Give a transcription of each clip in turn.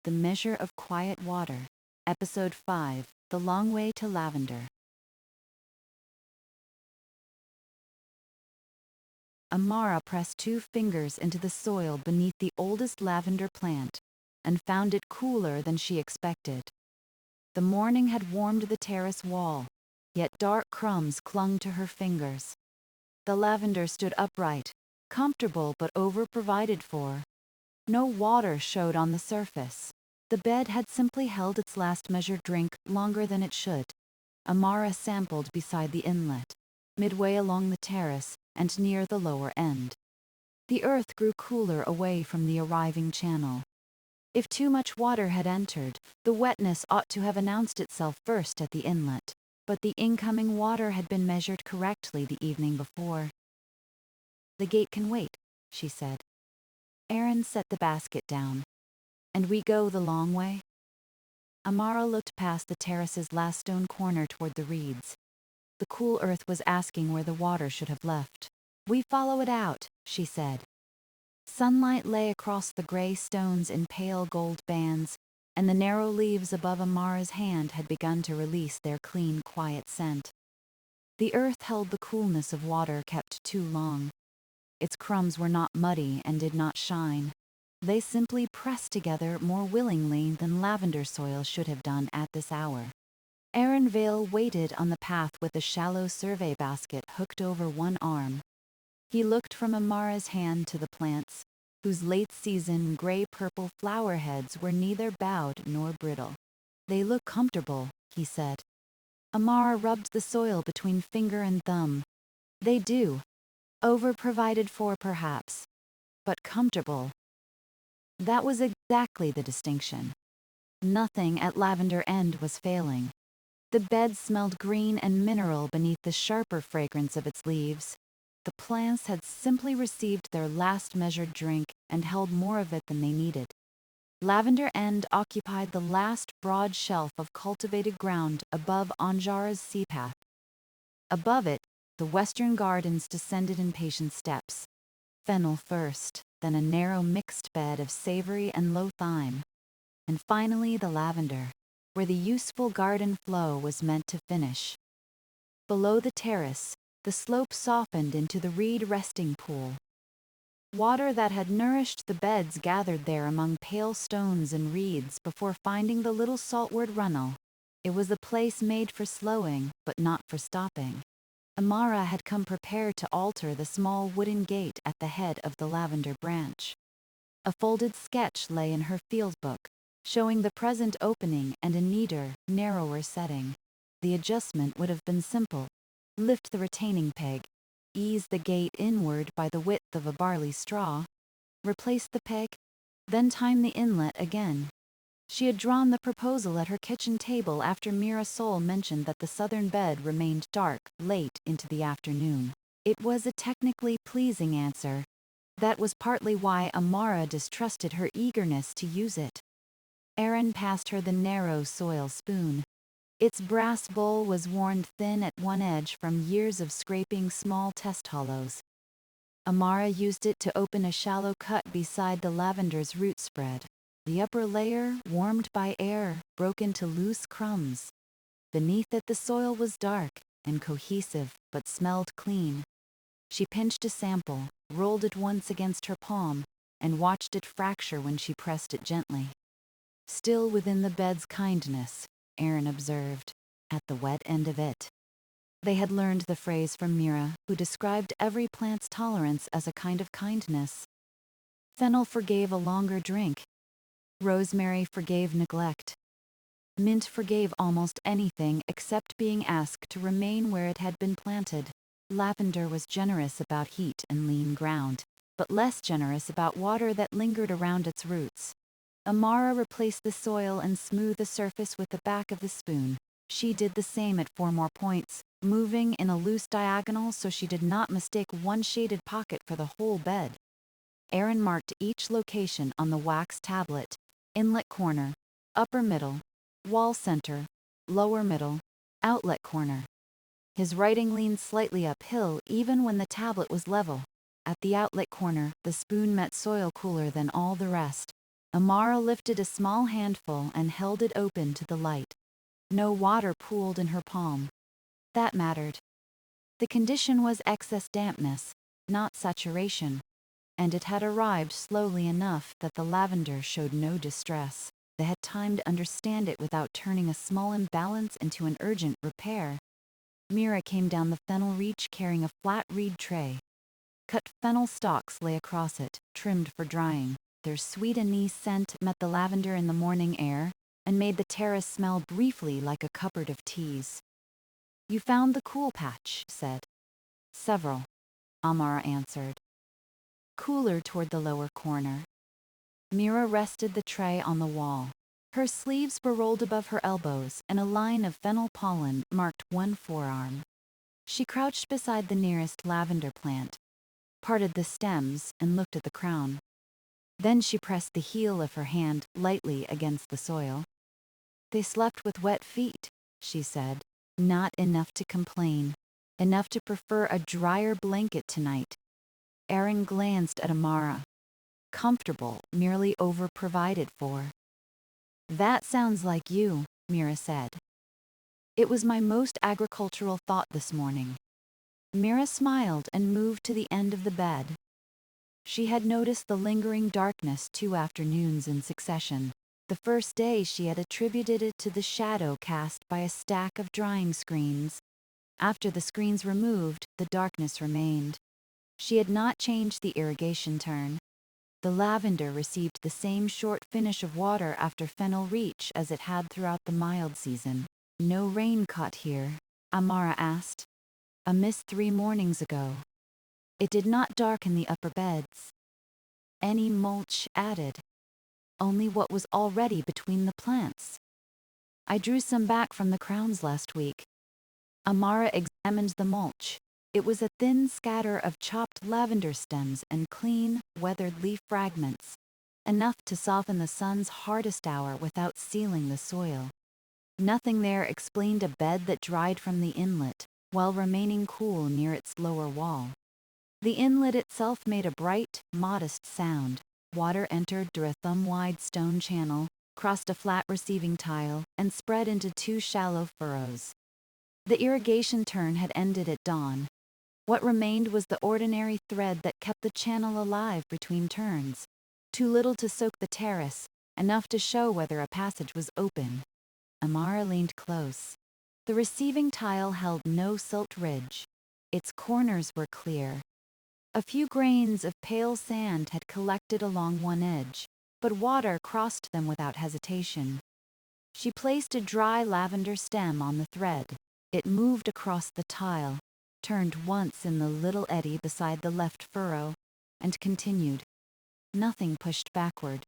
The Measure of Quiet Water, Episode 5, The Long Way to Lavender. Amara pressed 2 fingers into the soil beneath the oldest lavender plant, and found it cooler than she expected. The morning had warmed the terrace wall, yet dark crumbs clung to her fingers. The lavender stood upright, comfortable but over-provided for. No water showed on the surface. The bed had simply held its last measured drink longer than it should. Amara sampled beside the inlet, midway along the terrace and near the lower end. The earth grew cooler away from the arriving channel. If too much water had entered, the wetness ought to have announced itself first at the inlet, but the incoming water had been measured correctly the evening before. "The gate can wait," she said. Aaron set the basket down. "And we go the long way?" Amara looked past the terrace's last stone corner toward the reeds. The cool earth was asking where the water should have left. "We follow it out," she said. Sunlight lay across the gray stones in pale gold bands, and the narrow leaves above Amara's hand had begun to release their clean, quiet scent. The earth held the coolness of water kept too long. Its crumbs were not muddy and did not shine. They simply pressed together more willingly than lavender soil should have done at this hour. Aaron Vale waited on the path with a shallow survey basket hooked over one arm. He looked from Amara's hand to the plants, whose late-season gray-purple flower heads were neither bowed nor brittle. "They look comfortable," he said. Amara rubbed the soil between finger and thumb. "They do. Over-provided for, perhaps. But comfortable." That was exactly the distinction. Nothing at Lavender End was failing. The bed smelled green and mineral beneath the sharper fragrance of its leaves. The plants had simply received their last measured drink and held more of it than they needed. Lavender End occupied the last broad shelf of cultivated ground above Anjara's sea path. Above it, the western gardens descended in patient steps. Fennel first, then a narrow mixed bed of savory and low thyme, and finally the lavender, where the useful garden flow was meant to finish. Below the terrace, the slope softened into the reed resting pool. Water that had nourished the beds gathered there among pale stones and reeds before finding the little saltward runnel. It was a place made for slowing, but not for stopping. Amara had come prepared to alter the small wooden gate at the head of the lavender branch. A folded sketch lay in her field book, showing the present opening and a neater, narrower setting. The adjustment would have been simple. Lift the retaining peg, ease the gate inward by the width of a barley straw, replace the peg, then time the inlet again. She had drawn the proposal at her kitchen table after Mira Sol mentioned that the southern bed remained dark late into the afternoon. It was a technically pleasing answer. That was partly why Amara distrusted her eagerness to use it. Aaron passed her the narrow soil spoon. Its brass bowl was worn thin at one edge from years of scraping small test hollows. Amara used it to open a shallow cut beside the lavender's root spread. The upper layer, warmed by air, broke into loose crumbs. Beneath it the soil was dark and cohesive, but smelled clean. She pinched a sample, rolled it once against her palm, and watched it fracture when she pressed it gently. Still within the bed's kindness, Aaron observed, at the wet end of it. They had learned the phrase from Mira, who described every plant's tolerance as a kind of kindness. Fennel forgave a longer drink. Rosemary forgave neglect. Mint forgave almost anything except being asked to remain where it had been planted. Lavender was generous about heat and lean ground, but less generous about water that lingered around its roots. Amara replaced the soil and smoothed the surface with the back of the spoon. She did the same at 4 more points, moving in a loose diagonal so she did not mistake one shaded pocket for the whole bed. Aaron marked each location on the wax tablet: inlet corner, upper middle, wall center, lower middle, outlet corner. His writing leaned slightly uphill even when the tablet was level. At the outlet corner, the spoon met soil cooler than all the rest. Amara lifted a small handful and held it open to the light. No water pooled in her palm. That mattered. The condition was excess dampness, not saturation, and it had arrived slowly enough that the lavender showed no distress. They had time to understand it without turning a small imbalance into an urgent repair. Mira came down the fennel reach carrying a flat reed tray. Cut fennel stalks lay across it, trimmed for drying. Their sweet anise scent met the lavender in the morning air and made the terrace smell briefly like a cupboard of teas. "You found the cool patch," said. "Several," Amara answered. Cooler toward the lower corner. Mira rested the tray on the wall. Her sleeves were rolled above her elbows, and a line of fennel pollen marked one forearm. She crouched beside the nearest lavender plant, parted the stems, and looked at the crown. Then she pressed the heel of her hand lightly against the soil. "They slept with wet feet," she said. "Not enough to complain. Enough to prefer a drier blanket tonight." Aaron glanced at Amara. Comfortable, merely over-provided for. "That sounds like you," Mira said. "It was my most agricultural thought this morning." Mira smiled and moved to the end of the bed. She had noticed the lingering darkness 2 afternoons in succession. The first day she had attributed it to the shadow cast by a stack of drying screens. After the screens were moved, the darkness remained. She had not changed the irrigation turn. The lavender received the same short finish of water after fennel reach as it had throughout the mild season. "No rain caught here?" Amara asked. "A mist 3 mornings ago." It did not darken the upper beds. "Any mulch added?" "Only what was already between the plants. I drew some back from the crowns last week." Amara examined the mulch. It was a thin scatter of chopped lavender stems and clean, weathered leaf fragments, enough to soften the sun's hardest hour without sealing the soil. Nothing there explained a bed that dried from the inlet, while remaining cool near its lower wall. The inlet itself made a bright, modest sound. Water entered through a thumb-wide stone channel, crossed a flat receiving tile, and spread into 2 shallow furrows. The irrigation turn had ended at dawn. What remained was the ordinary thread that kept the channel alive between turns. Too little to soak the terrace, enough to show whether a passage was open. Amara leaned close. The receiving tile held no silt ridge. Its corners were clear. A few grains of pale sand had collected along one edge, but water crossed them without hesitation. She placed a dry lavender stem on the thread. It moved across the tile, turned once in the little eddy beside the left furrow, and continued. Nothing pushed backward.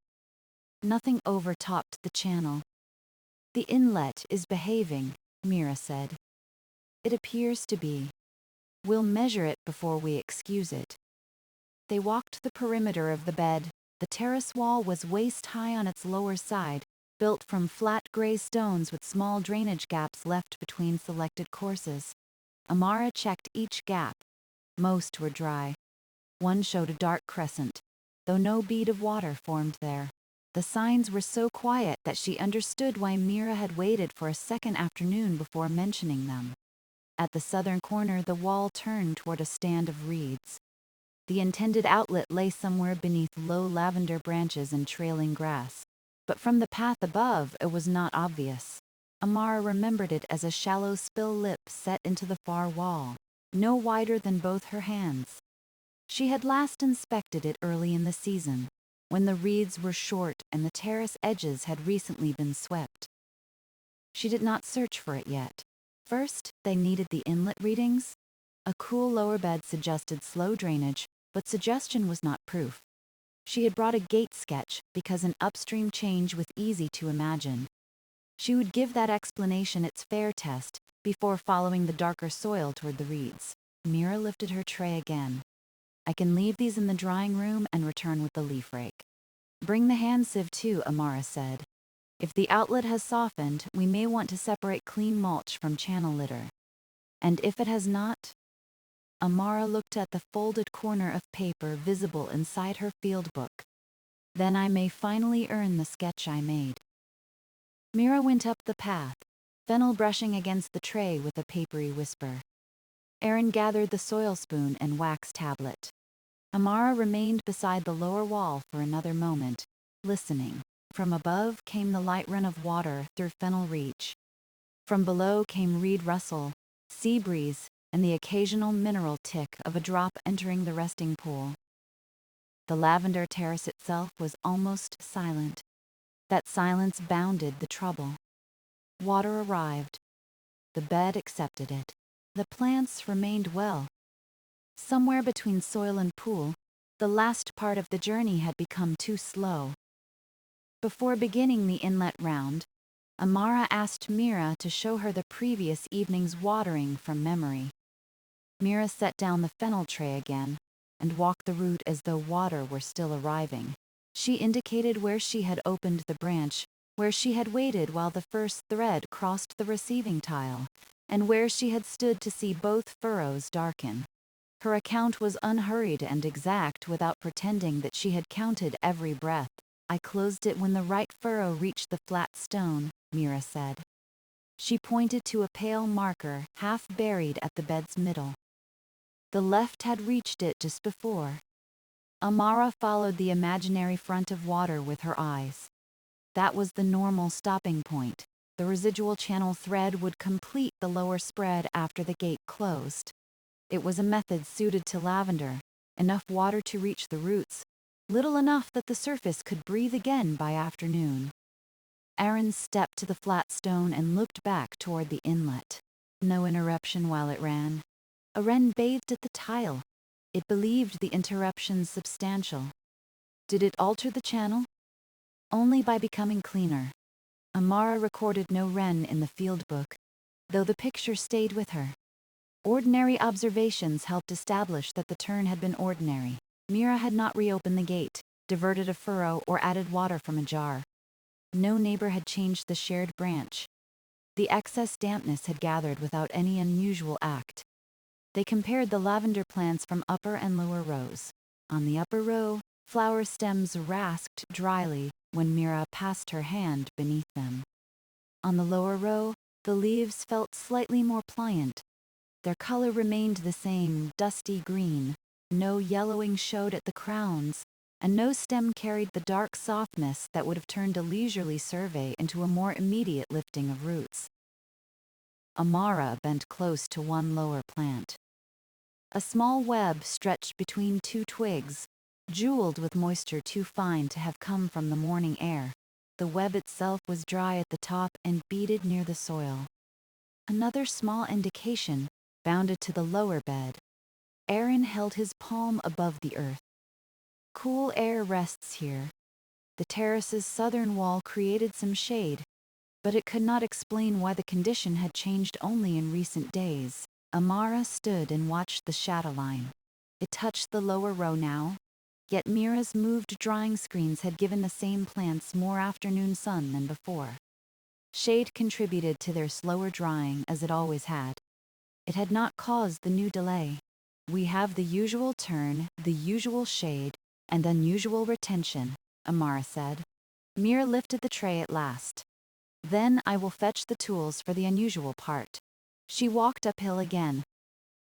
Nothing overtopped the channel. "The inlet is behaving," Mira said. "It appears to be. We'll measure it before we excuse it." They walked the perimeter of the bed. The terrace wall was waist-high on its lower side, built from flat gray stones with small drainage gaps left between selected courses. Amara checked each gap. Most were dry. One showed a dark crescent, though no bead of water formed there. The signs were so quiet that she understood why Mira had waited for a second afternoon before mentioning them. At the southern corner, the wall turned toward a stand of reeds. The intended outlet lay somewhere beneath low lavender branches and trailing grass, but from the path above it was not obvious. Amara remembered it as a shallow spill lip set into the far wall, no wider than both her hands. She had last inspected it early in the season, when the reeds were short and the terrace edges had recently been swept. She did not search for it yet. First, they needed the inlet readings. A cool lower bed suggested slow drainage, but suggestion was not proof. She had brought a gate sketch because an upstream change was easy to imagine. She would give that explanation its fair test before following the darker soil toward the reeds. Mira lifted her tray again. "I can leave these in the drying room and return with the leaf rake." "Bring the hand sieve too," Amara said. "If the outlet has softened, we may want to separate clean mulch from channel litter. And if it has not?" Amara looked at the folded corner of paper visible inside her field book. Then I may finally earn the sketch I made. Mira went up the path, fennel brushing against the tray with a papery whisper. Aaron gathered the soil spoon and wax tablet. Amara remained beside the lower wall for another moment, listening. From above came the light run of water through fennel reach. From below came reed rustle, sea breeze, and the occasional mineral tick of a drop entering the resting pool. The lavender terrace itself was almost silent. That silence bounded the trouble. Water arrived. The bed accepted it. The plants remained well. Somewhere between soil and pool, the last part of the journey had become too slow. Before beginning the inlet round, Amara asked Mira to show her the previous evening's watering from memory. Mira set down the fennel tray again and walked the route as though water were still arriving. She indicated where she had opened the branch, where she had waited while the first thread crossed the receiving tile, and where she had stood to see both furrows darken. Her account was unhurried and exact without pretending that she had counted every breath. I closed it when the right furrow reached the flat stone, Mira said. She pointed to a pale marker half buried at the bed's middle. The left had reached it just before. Amara followed the imaginary front of water with her eyes. That was the normal stopping point. The residual channel thread would complete the lower spread after the gate closed. It was a method suited to lavender, enough water to reach the roots, little enough that the surface could breathe again by afternoon. Aaron stepped to the flat stone and looked back toward the inlet. No interruption while it ran. A wren bathed at the tile. It believed the interruption substantial. Did it alter the channel? Only by becoming cleaner. Amara recorded no wren in the field book, though the picture stayed with her. Ordinary observations helped establish that the turn had been ordinary. Mira had not reopened the gate, diverted a furrow, or added water from a jar. No neighbor had changed the shared branch. The excess dampness had gathered without any unusual act. They compared the lavender plants from upper and lower rows. On the upper row, flower stems rasped dryly when Mira passed her hand beneath them. On the lower row, the leaves felt slightly more pliant. Their color remained the same, dusty green. No yellowing showed at the crowns, and no stem carried the dark softness that would have turned a leisurely survey into a more immediate lifting of roots. Amara bent close to one lower plant. A small web stretched between two twigs, jeweled with moisture too fine to have come from the morning air. The web itself was dry at the top and beaded near the soil. Another small indication bounded to the lower bed. Aaron held his palm above the earth. Cool air rests here. The terrace's southern wall created some shade, but it could not explain why the condition had changed only in recent days. Amara stood and watched the shadow line. It touched the lower row now, yet Mira's moved drying screens had given the same plants more afternoon sun than before. Shade contributed to their slower drying as it always had. It had not caused the new delay. We have the usual turn, the usual shade, and unusual retention, Amara said. Mira lifted the tray at last. Then I will fetch the tools for the unusual part. She walked uphill again.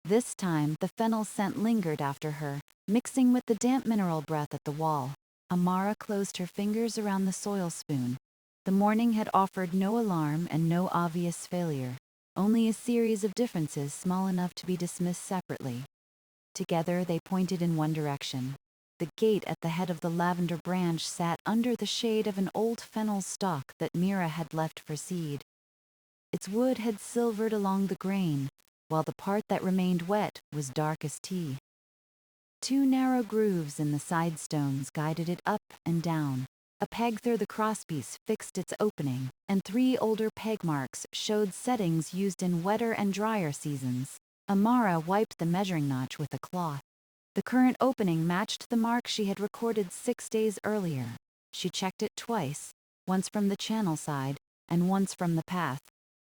This time the fennel scent lingered after her, mixing with the damp mineral breath at the wall. Amara closed her fingers around the soil spoon. The morning had offered no alarm and no obvious failure, only a series of differences small enough to be dismissed separately. Together they pointed in one direction. The gate at the head of the lavender branch sat under the shade of an old fennel stalk that Mira had left for seed. Its wood had silvered along the grain, while the part that remained wet was dark as tea. Two narrow grooves in the side stones guided it up and down. A peg through the crosspiece fixed its opening, and 3 older peg marks showed settings used in wetter and drier seasons. Amara wiped the measuring notch with a cloth. The current opening matched the mark she had recorded 6 days earlier. She checked it twice, once from the channel side and once from the path,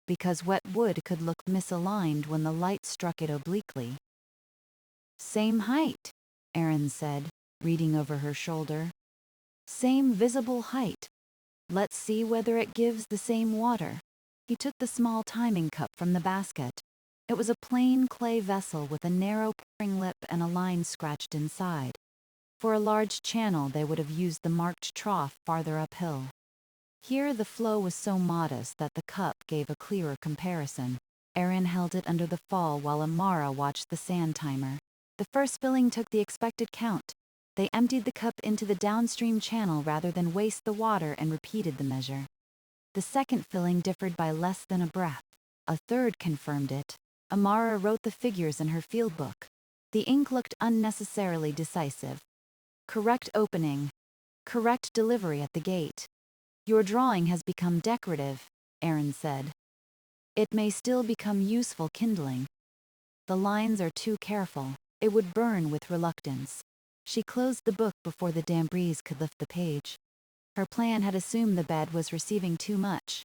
because wet wood could look misaligned when the light struck it obliquely. "Same height," Aaron said, reading over her shoulder. Same visible height. Let's see whether it gives the same water. He took the small timing cup from the basket. It was a plain clay vessel with a narrow pouring lip and a line scratched inside. For a large channel, they would have used the marked trough farther uphill. Here the flow was so modest that the cup gave a clearer comparison. Aaron held it under the fall while Amara watched the sand timer. The first filling took the expected count. They emptied the cup into the downstream channel rather than waste the water and repeated the measure. The second filling differed by less than a breath. A third confirmed it. Amara wrote the figures in her field book. The ink looked unnecessarily decisive. Correct opening. Correct delivery at the gate. Your drawing has become decorative, Aaron said. It may still become useful kindling. The lines are too careful. It would burn with reluctance. She closed the book before the damp breeze could lift the page. Her plan had assumed the bed was receiving too much.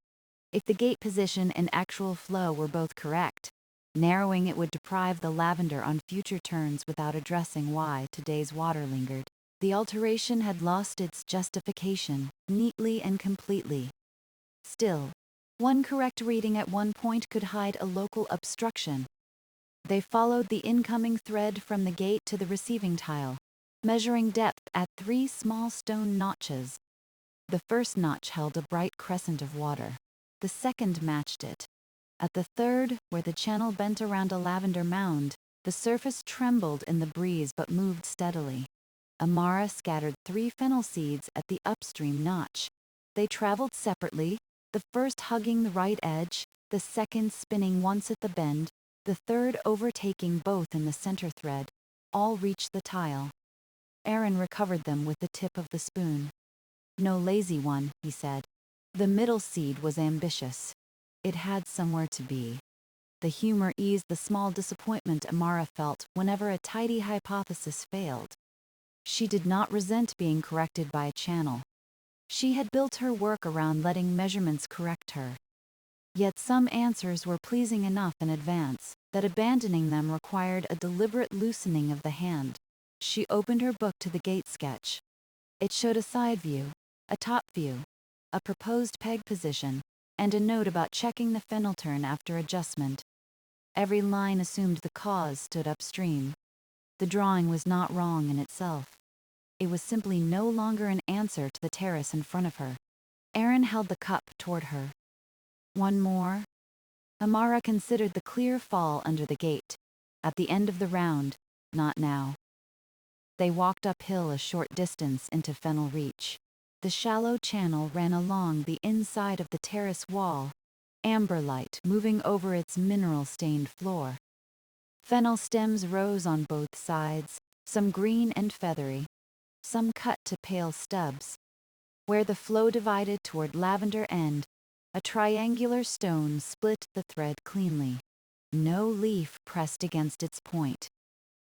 If the gate position and actual flow were both correct, narrowing it would deprive the Lavender on future turns without addressing why today's water lingered. The alteration had lost its justification, neatly and completely. Still, one correct reading at one point could hide a local obstruction. They followed the incoming thread from the gate to the receiving tile, measuring depth at 3 small stone notches. The first notch held a bright crescent of water. The second matched it. At the third, where the channel bent around a lavender mound, the surface trembled in the breeze but moved steadily. Amara scattered 3 fennel seeds at the upstream notch. They traveled separately, the first hugging the right edge, the second spinning once at the bend, the third overtaking both in the center thread. All reached the tile. Aaron recovered them with the tip of the spoon. No lazy one, he said. The middle seed was ambitious. It had somewhere to be. The humor eased the small disappointment Amara felt whenever a tidy hypothesis failed. She did not resent being corrected by a channel. She had built her work around letting measurements correct her. Yet some answers were pleasing enough in advance that abandoning them required a deliberate loosening of the hand. She opened her book to the gate sketch. It showed a side view, a top view, a proposed peg position, and a note about checking the fennel turn after adjustment. Every line assumed the cause stood upstream. The drawing was not wrong in itself. It was simply no longer an answer to the terrace in front of her. Aaron held the cup toward her. One more? Amara considered the clear fall under the gate. At the end of the round, not now. They walked uphill a short distance into Fennel Reach. The shallow channel ran along the inside of the terrace wall, amber light moving over its mineral-stained floor. Fennel stems rose on both sides, some green and feathery, some cut to pale stubs. Where the flow divided toward Lavender End, a triangular stone split the thread cleanly. No leaf pressed against its point.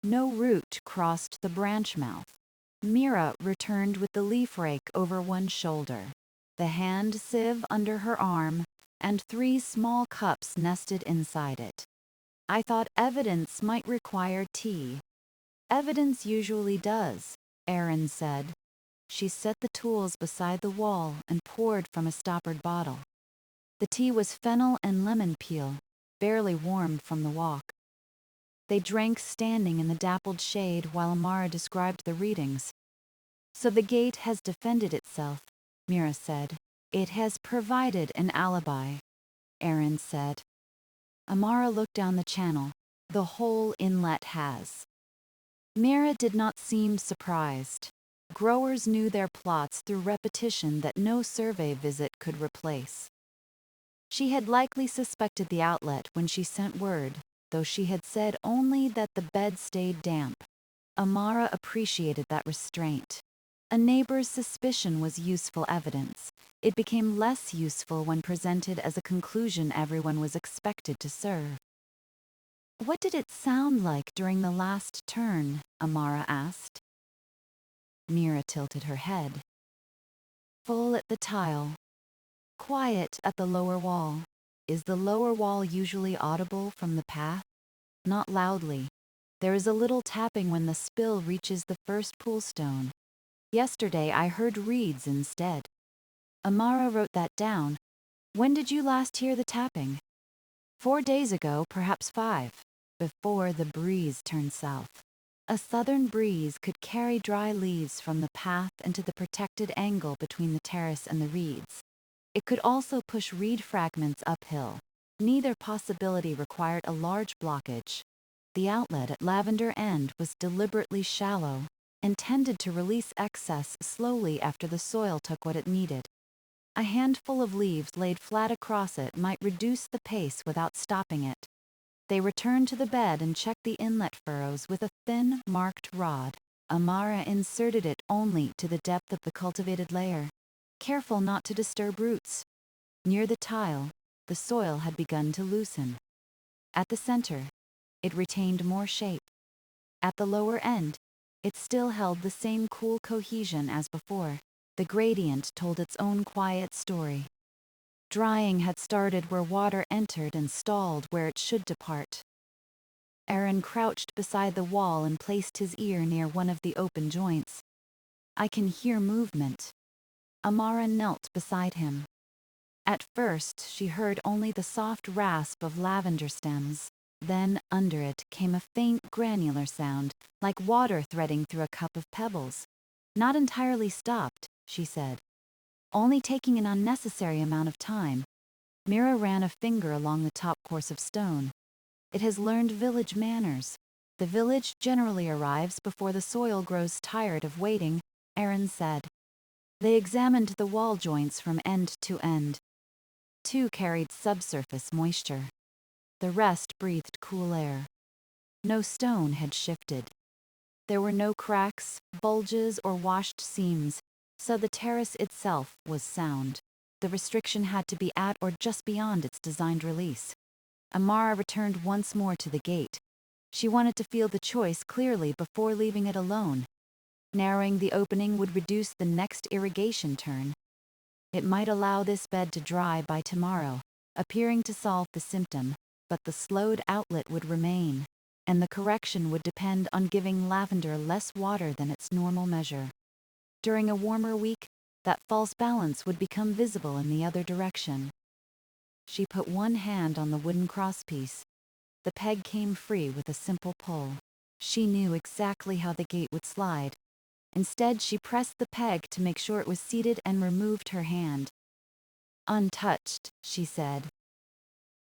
No root crossed the branch mouth. Mira returned with the leaf rake over one shoulder, the hand sieve under her arm, and 3 small cups nested inside it. I thought evidence might require tea. Evidence usually does, Aaron said. She set the tools beside the wall and poured from a stoppered bottle. The tea was fennel and lemon peel, barely warmed from the walk. They drank standing in the dappled shade while Amara described the readings. So the gate has defended itself, Mira said. It has provided an alibi, Aaron said. Amara looked down the channel. The whole inlet has. Mira did not seem surprised. Growers knew their plots through repetition that no survey visit could replace. She had likely suspected the outlet when she sent word, though she had said only that the bed stayed damp. Amara appreciated that restraint. A neighbor's suspicion was useful evidence. It became less useful when presented as a conclusion everyone was expected to serve. What did it sound like during the last turn? Amara asked. Mira tilted her head. Full at the tile. Quiet at the lower wall. Is the lower wall usually audible from the path? Not loudly. There is a little tapping when the spill reaches the first pool stone. Yesterday I heard reeds instead. Amara wrote that down. When did you last hear the tapping? 4 days ago, perhaps 5, before the breeze turned south. A southern breeze could carry dry leaves from the path into the protected angle between the terrace and the reeds. It could also push reed fragments uphill. Neither possibility required a large blockage. The outlet at Lavender End was deliberately shallow, intended to release excess slowly after the soil took what it needed. A handful of leaves laid flat across it might reduce the pace without stopping it. They returned to the bed and checked the inlet furrows with a thin, marked rod. Amara inserted it only to the depth of the cultivated layer, careful not to disturb roots. Near the tile, the soil had begun to loosen. At the center, it retained more shape. At the lower end, it still held the same cool cohesion as before. The gradient told its own quiet story. Drying had started where water entered and stalled where it should depart. Aaron crouched beside the wall and placed his ear near one of the open joints. I can hear movement. Amara knelt beside him. At first, she heard only the soft rasp of lavender stems. Then, under it, came a faint granular sound, like water threading through a cup of pebbles. Not entirely stopped, she said. Only taking an unnecessary amount of time. Mira ran a finger along the top course of stone. It has learned village manners. The village generally arrives before the soil grows tired of waiting, Aaron said. They examined the wall joints from end to end. 2 carried subsurface moisture. The rest breathed cool air. No stone had shifted. There were no cracks, bulges, or washed seams, so the terrace itself was sound. The restriction had to be at or just beyond its designed release. Amara returned once more to the gate. She wanted to feel the choice clearly before leaving it alone. Narrowing the opening would reduce the next irrigation turn. It might allow this bed to dry by tomorrow, appearing to solve the symptom, but the slowed outlet would remain, and the correction would depend on giving lavender less water than its normal measure. During a warmer week, that false balance would become visible in the other direction. She put one hand on the wooden crosspiece. The peg came free with a simple pull. She knew exactly how the gate would slide. Instead, she pressed the peg to make sure it was seated and removed her hand. Untouched, she said.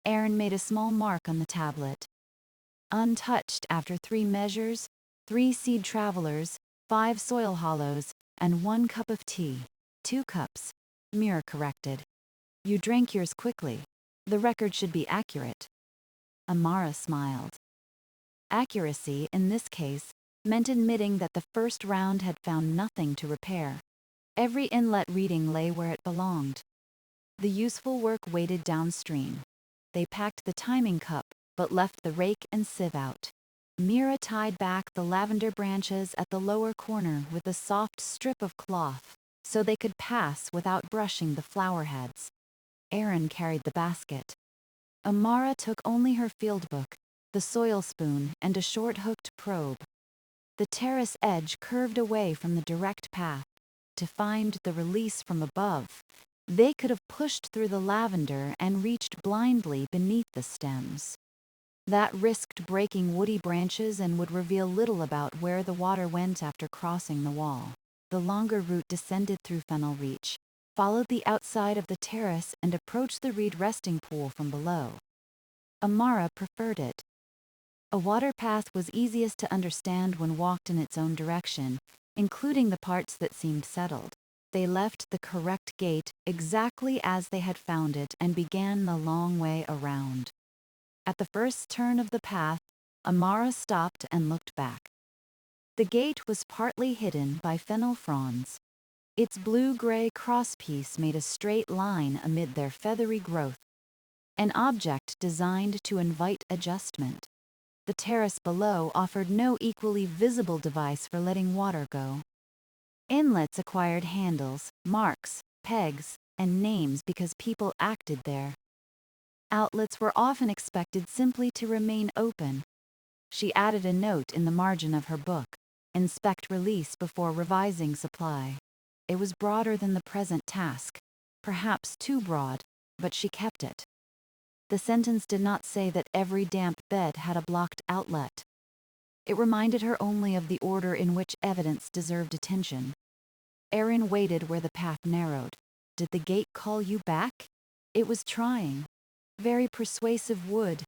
Aaron made a small mark on the tablet. Untouched after 3 measures, 3 seed travelers, 5 soil hollows, and 1 cup of tea. 2 cups, Mira corrected. You drank yours quickly. The record should be accurate. Amara smiled. Accuracy, in this case, meant admitting that the first round had found nothing to repair. Every inlet reading lay where it belonged. The useful work waited downstream. They packed the timing cup, but left the rake and sieve out. Mira tied back the lavender branches at the lower corner with a soft strip of cloth, so they could pass without brushing the flower heads. Aaron carried the basket. Amara took only her field book, the soil spoon, and a short-hooked probe. The terrace edge curved away from the direct path. To find the release from above, they could have pushed through the lavender and reached blindly beneath the stems. That risked breaking woody branches and would reveal little about where the water went after crossing the wall. The longer route descended through Fennel Reach, followed the outside of the terrace, and approached the reed resting pool from below. Amara preferred it. A water path was easiest to understand when walked in its own direction, including the parts that seemed settled. They left the correct gate exactly as they had found it and began the long way around. At the first turn of the path, Amara stopped and looked back. The gate was partly hidden by fennel fronds. Its blue-gray crosspiece made a straight line amid their feathery growth, an object designed to invite adjustment. The terrace below offered no equally visible device for letting water go. Inlets acquired handles, marks, pegs, and names because people acted there. Outlets were often expected simply to remain open. She added a note in the margin of her book. Inspect release before revising supply. It was broader than the present task, perhaps too broad, but she kept it. The sentence did not say that every damp bed had a blocked outlet. It reminded her only of the order in which evidence deserved attention. Erin waited where the path narrowed. Did the gate call you back? It was trying. Very persuasive wood.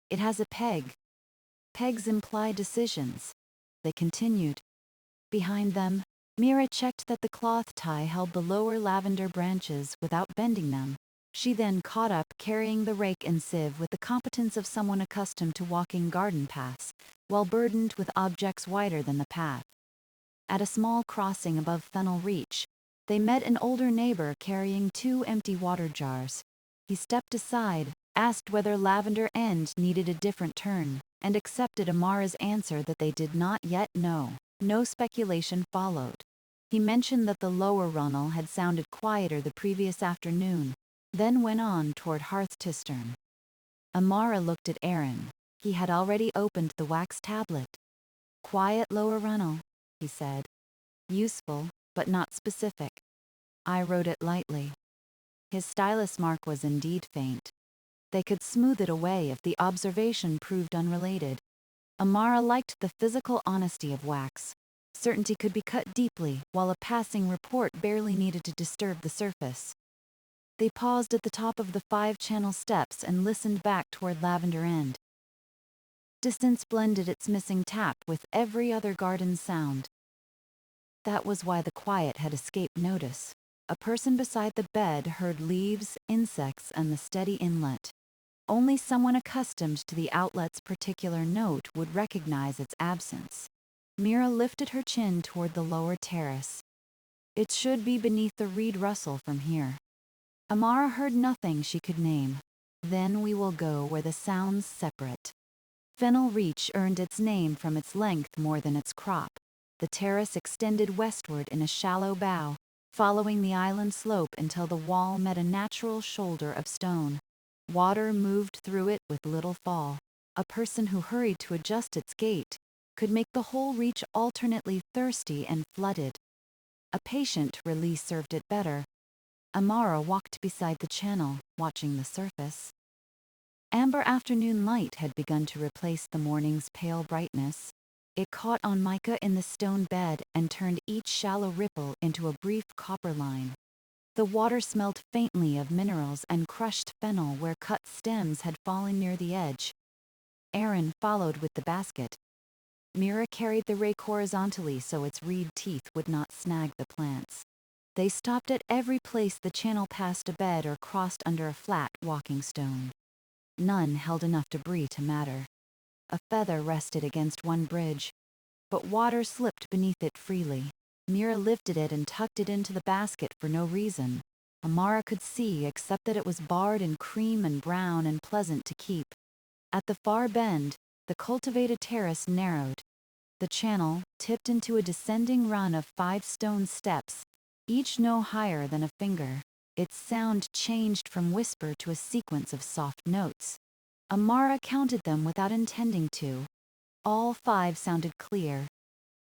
It has a peg. Pegs imply decisions. They continued. Behind them, Mira checked that the cloth tie held the lower lavender branches without bending them. She then caught up, carrying the rake and sieve with the competence of someone accustomed to walking garden paths, while burdened with objects wider than the path. At a small crossing above Fennel Reach, they met an older neighbor carrying 2 empty water jars. He stepped aside, asked whether Lavender End needed a different turn, and accepted Amara's answer that they did not yet know. No speculation followed. He mentioned that the lower runnel had sounded quieter the previous afternoon, then went on toward Hearthstistern. Amara looked at Erin. He had already opened the wax tablet. Quiet lower runnel, he said. Useful, but not specific. I wrote it lightly. His stylus mark was indeed faint. They could smooth it away if the observation proved unrelated. Amara liked the physical honesty of wax. Certainty could be cut deeply, while a passing report barely needed to disturb the surface. They paused at the top of the 5-channel steps and listened back toward Lavender End. Distance blended its missing tap with every other garden sound. That was why the quiet had escaped notice. A person beside the bed heard leaves, insects, and the steady inlet. Only someone accustomed to the outlet's particular note would recognize its absence. Mira lifted her chin toward the lower terrace. It should be beneath the reed rustle from here. Amara heard nothing she could name. Then we will go where the sounds separate. Fennel Reach earned its name from its length more than its crop. The terrace extended westward in a shallow bow, following the island slope until the wall met a natural shoulder of stone. Water moved through it with little fall. A person who hurried to adjust its gait could make the whole reach alternately thirsty and flooded. A patient release served it better. Amara walked beside the channel, watching the surface. Amber afternoon light had begun to replace the morning's pale brightness. It caught on mica in the stone bed and turned each shallow ripple into a brief copper line. The water smelled faintly of minerals and crushed fennel where cut stems had fallen near the edge. Erin followed with the basket. Mira carried the rake horizontally so its reed teeth would not snag the plants. They stopped at every place the channel passed a bed or crossed under a flat walking stone. None held enough debris to matter. A feather rested against one bridge, but water slipped beneath it freely. Mira lifted it and tucked it into the basket for no reason. Amara could see except that it was barred in cream and brown and pleasant to keep. At the far bend, the cultivated terrace narrowed. The channel tipped into a descending run of 5 stone steps, each no higher than a finger. Its sound changed from whisper to a sequence of soft notes. Amara counted them without intending to. All 5 sounded clear.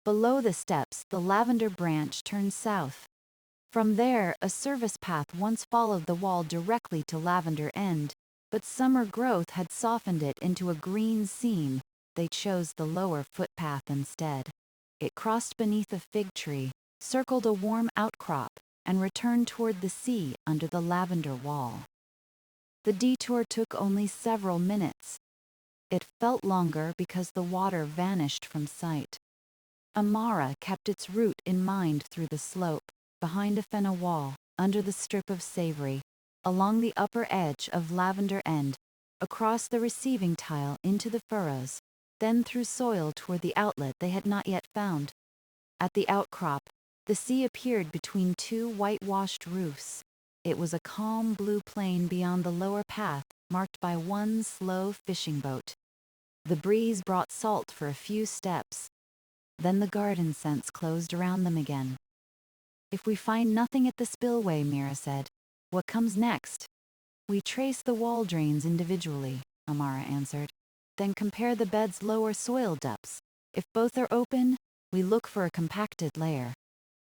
Below the steps, the lavender branch turned south. From there, a service path once followed the wall directly to Lavender End, but summer growth had softened it into a green seam. They chose the lower footpath instead. It crossed beneath a fig tree, circled a warm outcrop, and returned toward the sea under the lavender wall. The detour took only several minutes. It felt longer because the water vanished from sight. Amara kept its route in mind through the slope, behind a fennel wall, under the strip of savory, along the upper edge of Lavender End, across the receiving tile into the furrows, then through soil toward the outlet they had not yet found. At the outcrop, the sea appeared between 2 whitewashed roofs. It was a calm blue plain beyond the lower path, marked by one slow fishing boat. The breeze brought salt for a few steps. Then the garden scents closed around them again. If we find nothing at the spillway, Mira said, what comes next? We trace the wall drains individually, Amara answered. Then compare the bed's lower soil depths. If both are open, we look for a compacted layer.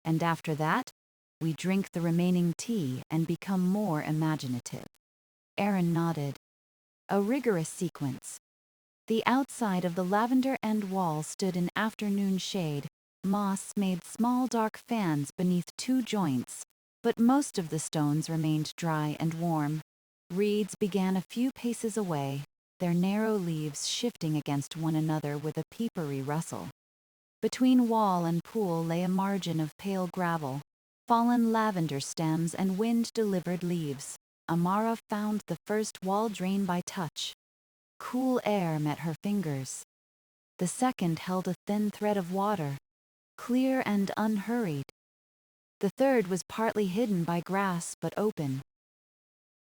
And after that, we drink the remaining tea and become more imaginative. Aaron nodded. A rigorous sequence. The outside of the lavender end wall stood in afternoon shade. Moss made small dark fans beneath two joints, but most of the stones remained dry and warm. Reeds began a few paces away, their narrow leaves shifting against one another with a peepery rustle. Between wall and pool lay a margin of pale gravel, fallen lavender stems and wind-delivered leaves. Amara found the first wall drain by touch. Cool air met her fingers. The second held a thin thread of water, clear and unhurried. The third was partly hidden by grass but open.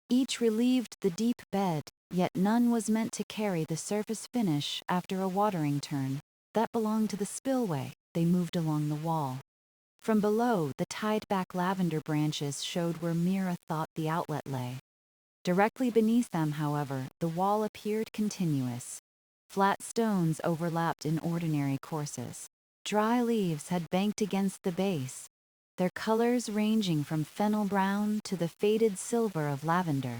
Each relieved the deep bed, yet none was meant to carry the surface finish after a watering turn. That belonged to the spillway. They moved along the wall. From below, the tied-back lavender branches showed where Mira thought the outlet lay. Directly beneath them, however, the wall appeared continuous. Flat stones overlapped in ordinary courses. Dry leaves had banked against the base, their colors ranging from fennel brown to the faded silver of lavender.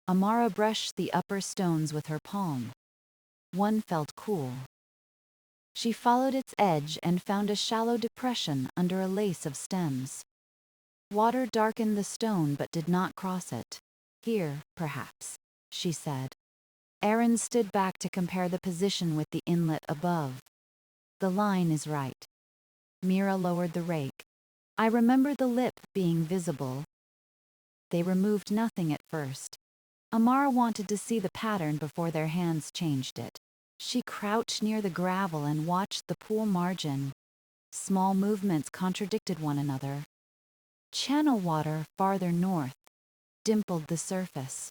Amara brushed the upper stones with her palm. One felt cool. She followed its edge and found a shallow depression under a lace of stems. Water darkened the stone but did not cross it. Here, perhaps, she said. Aaron stood back to compare the position with the inlet above. The line is right. Mira lowered the rake. I remember the lip being visible. They removed nothing at first. Amara wanted to see the pattern before their hands changed it. She crouched near the gravel and watched the pool margin. Small movements contradicted one another. Channel water farther north dimpled the surface.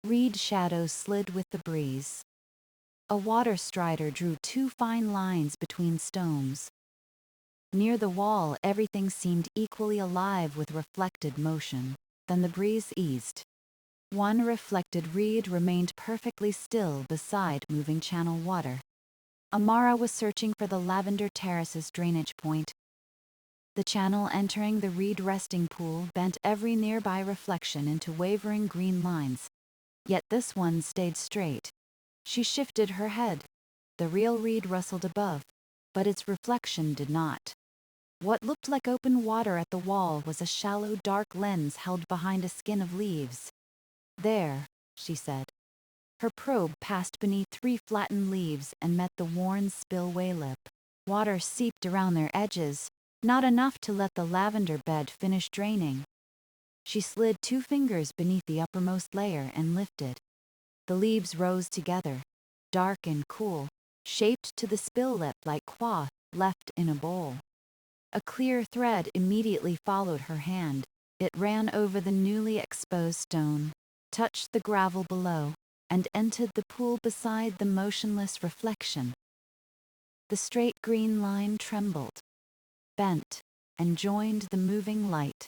Reed shadows slid with the breeze. A water strider drew two fine lines between stones. Near the wall, everything seemed equally alive with reflected motion. Then the breeze eased. One reflected reed remained perfectly still beside moving channel water. Amara was searching for the lavender terrace's drainage point. The channel entering the reed resting pool bent every nearby reflection into wavering green lines. Yet this one stayed straight. She shifted her head. The real reed rustled above, but its reflection did not. What looked like open water at the wall was a shallow dark lens held behind a skin of leaves. There, she said. Her probe passed beneath 3 flattened leaves and met the worn spillway lip. Water seeped around their edges, not enough to let the lavender bed finish draining. She slid 2 fingers beneath the uppermost layer and lifted. The leaves rose together, dark and cool, shaped to the spill lip like cloth left in a bowl. A clear thread immediately followed her hand. It ran over the newly exposed stone, touched the gravel below, and entered the pool beside the motionless reflection. The straight green line trembled, bent, and joined the moving light.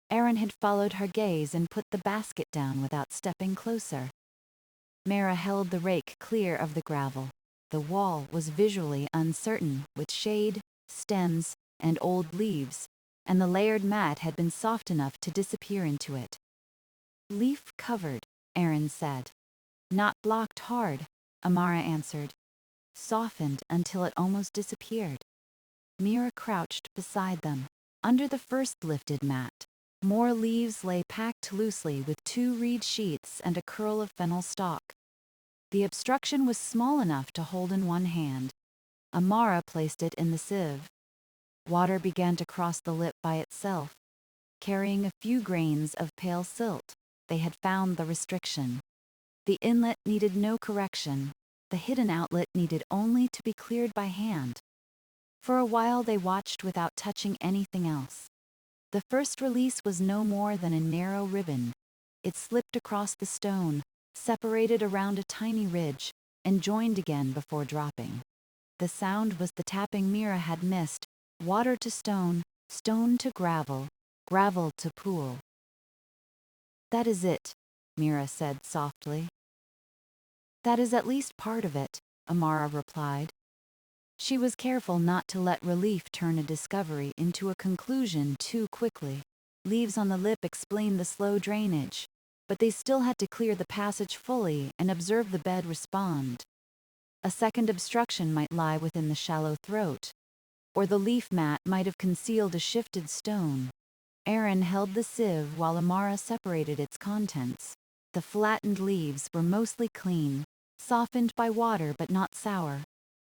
Aaron had followed her gaze and put the basket down without stepping closer. Mara held the rake clear of the gravel. The wall was visually uncertain, with shade, stems, and old leaves, and the layered mat had been soft enough to disappear into it. Leaf covered, Aaron said. Not blocked hard, Amara answered. Softened until it almost disappeared. Mira crouched beside them. Under the first lifted mat, more leaves lay packed loosely with 2 reed sheets and a curl of fennel stalk. The obstruction was small enough to hold in one hand. Amara placed it in the sieve. Water began to cross the lip by itself, carrying a few grains of pale silt. They had found the restriction. The inlet needed no correction. The hidden outlet needed only to be cleared by hand. For a while they watched without touching anything else. The first release was no more than a narrow ribbon. It slipped across the stone, separated around a tiny ridge, and joined again before dropping. The sound was the tapping Mira had missed, water to stone, stone to gravel, gravel to pool. That is it, Mira said softly. That is at least part of it, Amara replied. She was careful not to let relief turn a discovery into a conclusion too quickly. Leaves on the lip explained the slow drainage, but they still had to clear the passage fully and observe the bed respond. A second obstruction might lie within the shallow throat, or the leaf mat might have concealed a shifted stone. Aaron held the sieve while Amara separated its contents. The flattened leaves were mostly clean, softened by water but not sour.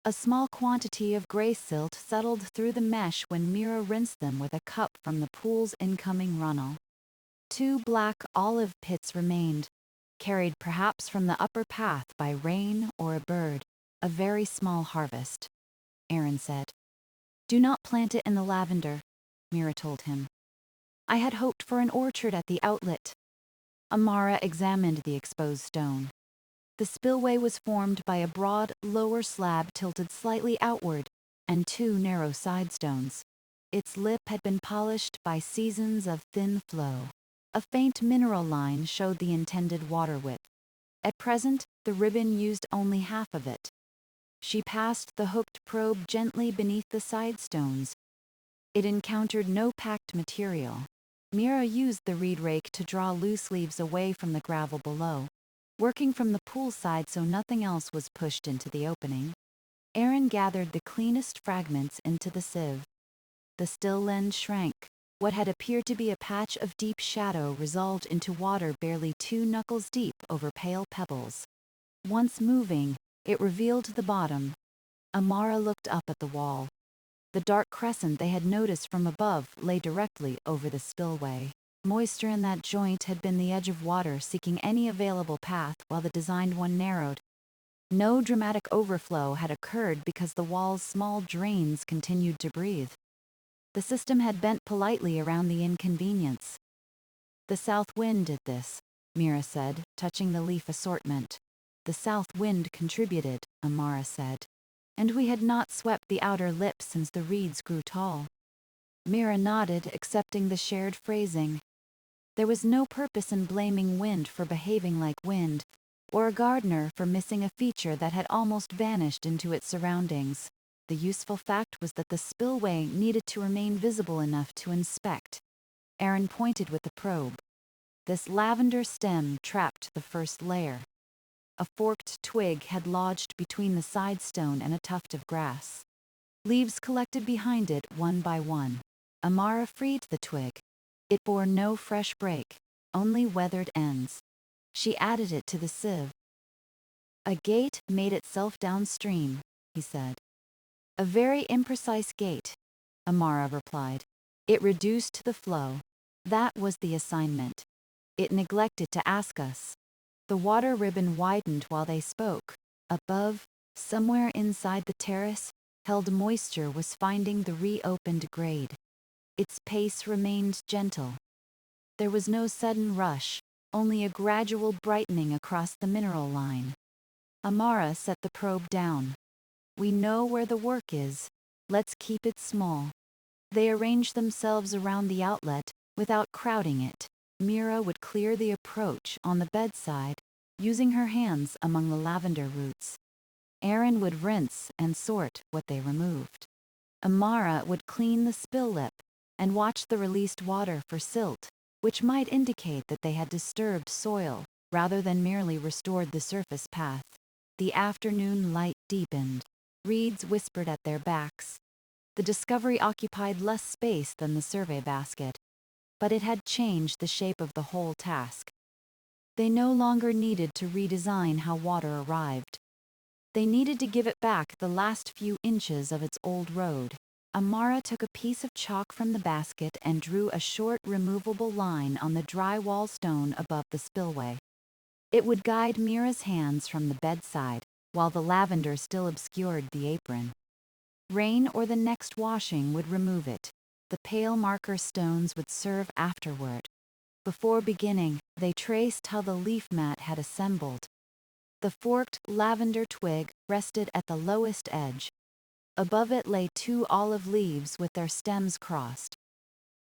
A small quantity of gray silt settled through the mesh when Mira rinsed them with a cup from the pool's incoming runnel. 2 black olive pits remained, carried perhaps from the upper path by rain or a bird. A very small harvest, Aaron said. Do not plant it in the lavender, Mira told him. I had hoped for an orchard at the outlet. Amara examined the exposed stone. The spillway was formed by a broad, lower slab tilted slightly outward, and 2 narrow side stones. Its lip had been polished by seasons of thin flow. A faint mineral line showed the intended water width. At present, the ribbon used only half of it. She passed the hooked probe gently beneath the side stones. It encountered no packed material. Mira used the reed rake to draw loose leaves away from the gravel below, working from the pool side so nothing else was pushed into the opening. Aaron gathered the cleanest fragments into the sieve. The still lens shrank. What had appeared to be a patch of deep shadow resolved into water barely 2 knuckles deep over pale pebbles. Once moving, it revealed the bottom. Amara looked up at the wall. The dark crescent they had noticed from above lay directly over the spillway. Moisture in that joint had been the edge of water seeking any available path while the designed one narrowed. No dramatic overflow had occurred because the wall's small drains continued to breathe. The system had bent politely around the inconvenience. The south wind did this, Mira said, touching the leaf assortment. The south wind contributed, Amara said. And we had not swept the outer lip since the reeds grew tall. Mira nodded, accepting the shared phrasing. There was no purpose in blaming wind for behaving like wind, or a gardener for missing a feature that had almost vanished into its surroundings. The useful fact was that the spillway needed to remain visible enough to inspect. Aaron pointed with the probe. This lavender stem trapped the first layer. A forked twig had lodged between the side stone and a tuft of grass. Leaves collected behind it one by one. Amara freed the twig. It bore no fresh break, only weathered ends. She added it to the sieve. A gate made itself downstream, he said. A very imprecise gate, Amara replied. It reduced the flow. That was the assignment. It neglected to ask us. The water ribbon widened while they spoke. Above, somewhere inside the terrace, held moisture was finding the reopened grade. Its pace remained gentle. There was no sudden rush, only a gradual brightening across the mineral line. Amara set the probe down. We know where the work is. Let's keep it small. They arranged themselves around the outlet without crowding it. Mira would clear the approach on the bedside, using her hands among the lavender roots. Aaron would rinse and sort what they removed. Amara would clean the spill lip and watch the released water for silt, which might indicate that they had disturbed soil rather than merely restored the surface path. The afternoon light deepened. Reeds whispered at their backs. The discovery occupied less space than the survey basket, but it had changed the shape of the whole task. They no longer needed to redesign how water arrived. They needed to give it back the last few inches of its old road. Amara took a piece of chalk from the basket and drew a short, removable line on the drywall stone above the spillway. It would guide Mira's hands from the bedside, while the lavender still obscured the apron. Rain or the next washing would remove it. The pale marker stones would serve afterward. Before beginning, they traced how the leaf mat had assembled. The forked lavender twig rested at the lowest edge. Above it lay 2 olive leaves with their stems crossed.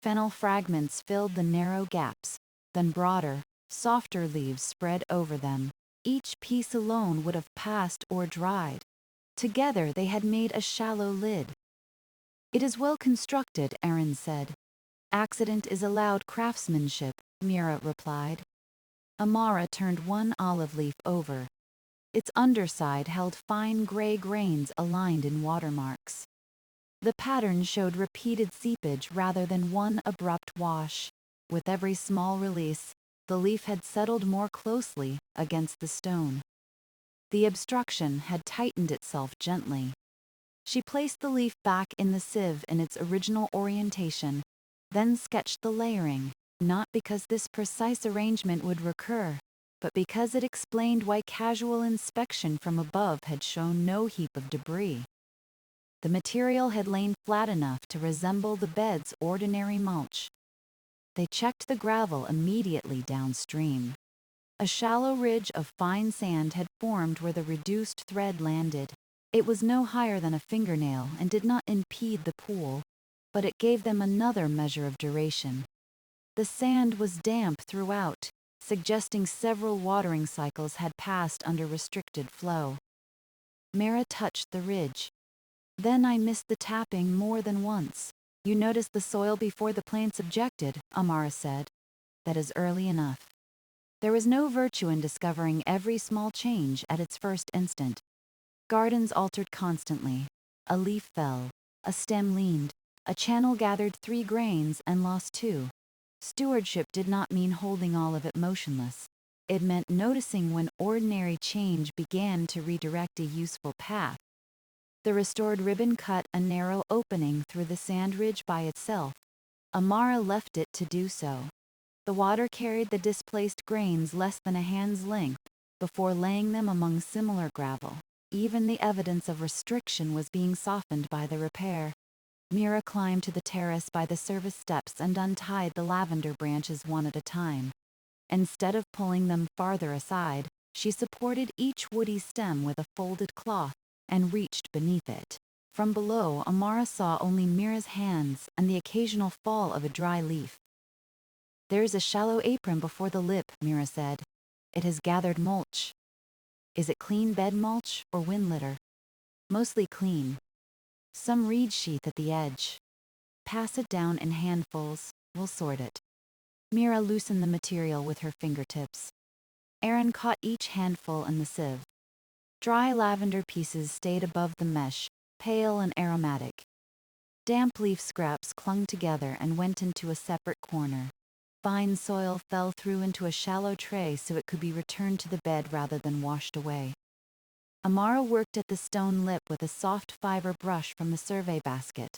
Fennel fragments filled the narrow gaps, then broader, softer leaves spread over them. Each piece alone would have passed or dried. Together they had made a shallow lid. "It is well constructed," Aaron said. "Accident is allowed craftsmanship," Mira replied. Amara turned one olive leaf over. Its underside held fine gray grains aligned in watermarks. The pattern showed repeated seepage rather than one abrupt wash. With every small release, the leaf had settled more closely against the stone. The obstruction had tightened itself gently. She placed the leaf back in the sieve in its original orientation, then sketched the layering, not because this precise arrangement would recur, but because it explained why casual inspection from above had shown no heap of debris. The material had lain flat enough to resemble the bed's ordinary mulch. They checked the gravel immediately downstream. A shallow ridge of fine sand had formed where the reduced thread landed. It was no higher than a fingernail and did not impede the pool, but it gave them another measure of duration. The sand was damp throughout, suggesting several watering cycles had passed under restricted flow. Mara touched the ridge. "Then I missed the tapping more than once. You noticed the soil before the plants objected," Amara said. "That is early enough." There was no virtue in discovering every small change at its first instant. Gardens altered constantly. A leaf fell, a stem leaned, a channel gathered 3 grains and lost 2. Stewardship did not mean holding all of it motionless. It meant noticing when ordinary change began to redirect a useful path. The restored ribbon cut a narrow opening through the sand ridge by itself. Amara left it to do so. The water carried the displaced grains less than a hand's length before laying them among similar gravel. Even the evidence of restriction was being softened by the repair. Mira climbed to the terrace by the service steps and untied the lavender branches one at a time. Instead of pulling them farther aside, she supported each woody stem with a folded cloth and reached beneath it. From below, Amara saw only Mira's hands and the occasional fall of a dry leaf. "There is a shallow apron before the lip," Mira said. "It has gathered mulch." "Is it clean bed mulch or wind litter?" "Mostly clean. Some reed sheath at the edge." "Pass it down in handfuls. We'll sort it." Mira loosened the material with her fingertips. Aaron caught each handful in the sieve. Dry lavender pieces stayed above the mesh, pale and aromatic. Damp leaf scraps clung together and went into a separate corner. Fine soil fell through into a shallow tray so it could be returned to the bed rather than washed away. Amara worked at the stone lip with a soft fiber brush from the survey basket.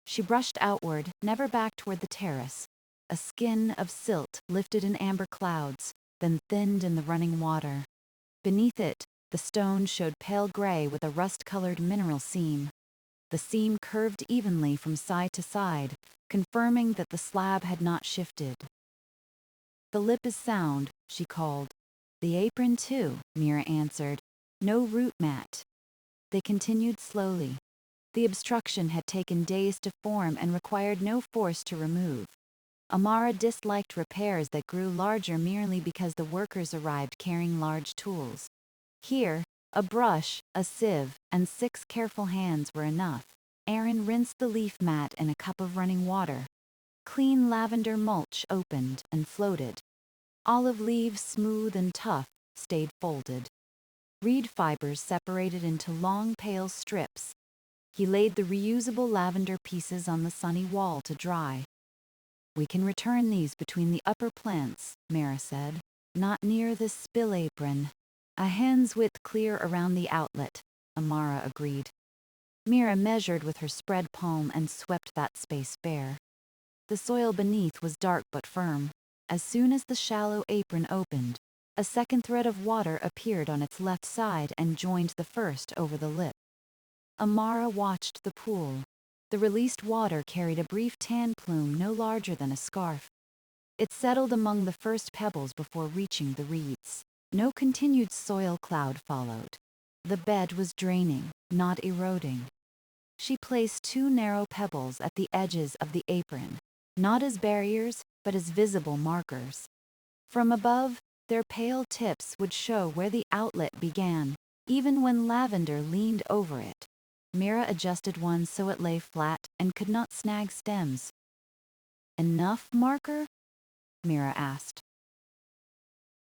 She brushed outward, never back toward the terrace. A skin of silt lifted in amber clouds, then thinned in the running water. Beneath it, the stone showed pale gray with a rust-colored mineral seam. The seam curved evenly from side to side, confirming that the slab had not shifted. "The lip is sound," she called. "The apron, too," Mira answered. "No root mat." They continued slowly. The obstruction had taken days to form and required no force to remove. Amara disliked repairs that grew larger merely because the workers arrived carrying large tools. Here, a brush, a sieve, and 6 careful hands were enough. Aaron rinsed the leaf mat in a cup of running water. Clean lavender mulch opened and floated. Olive leaves, smooth and tough, stayed folded. Reed fibers separated into long, pale strips. He laid the reusable lavender pieces on the sunny wall to dry. "We can return these between the upper plants," Mara said. "Not near the spill apron." "A hand's width clear around the outlet," Amara agreed. Mira measured with her spread palm and swept that space bare. The soil beneath was dark but firm. As soon as the shallow apron opened, a second thread of water appeared on its left side and joined the first over the lip. Amara watched the pool. The released water carried a brief tan plume no larger than a scarf. It settled among the first pebbles before reaching the reeds. No continued soil cloud followed. The bed was draining, not eroding. She placed 2 narrow pebbles at the edges of the apron, not as barriers, but as visible markers. From above, their pale tips would show where the outlet began, even when Lavender leaned over it. Mira adjusted one so it lay flat and could not snag stems. "Enough, Marker?" Mira asked.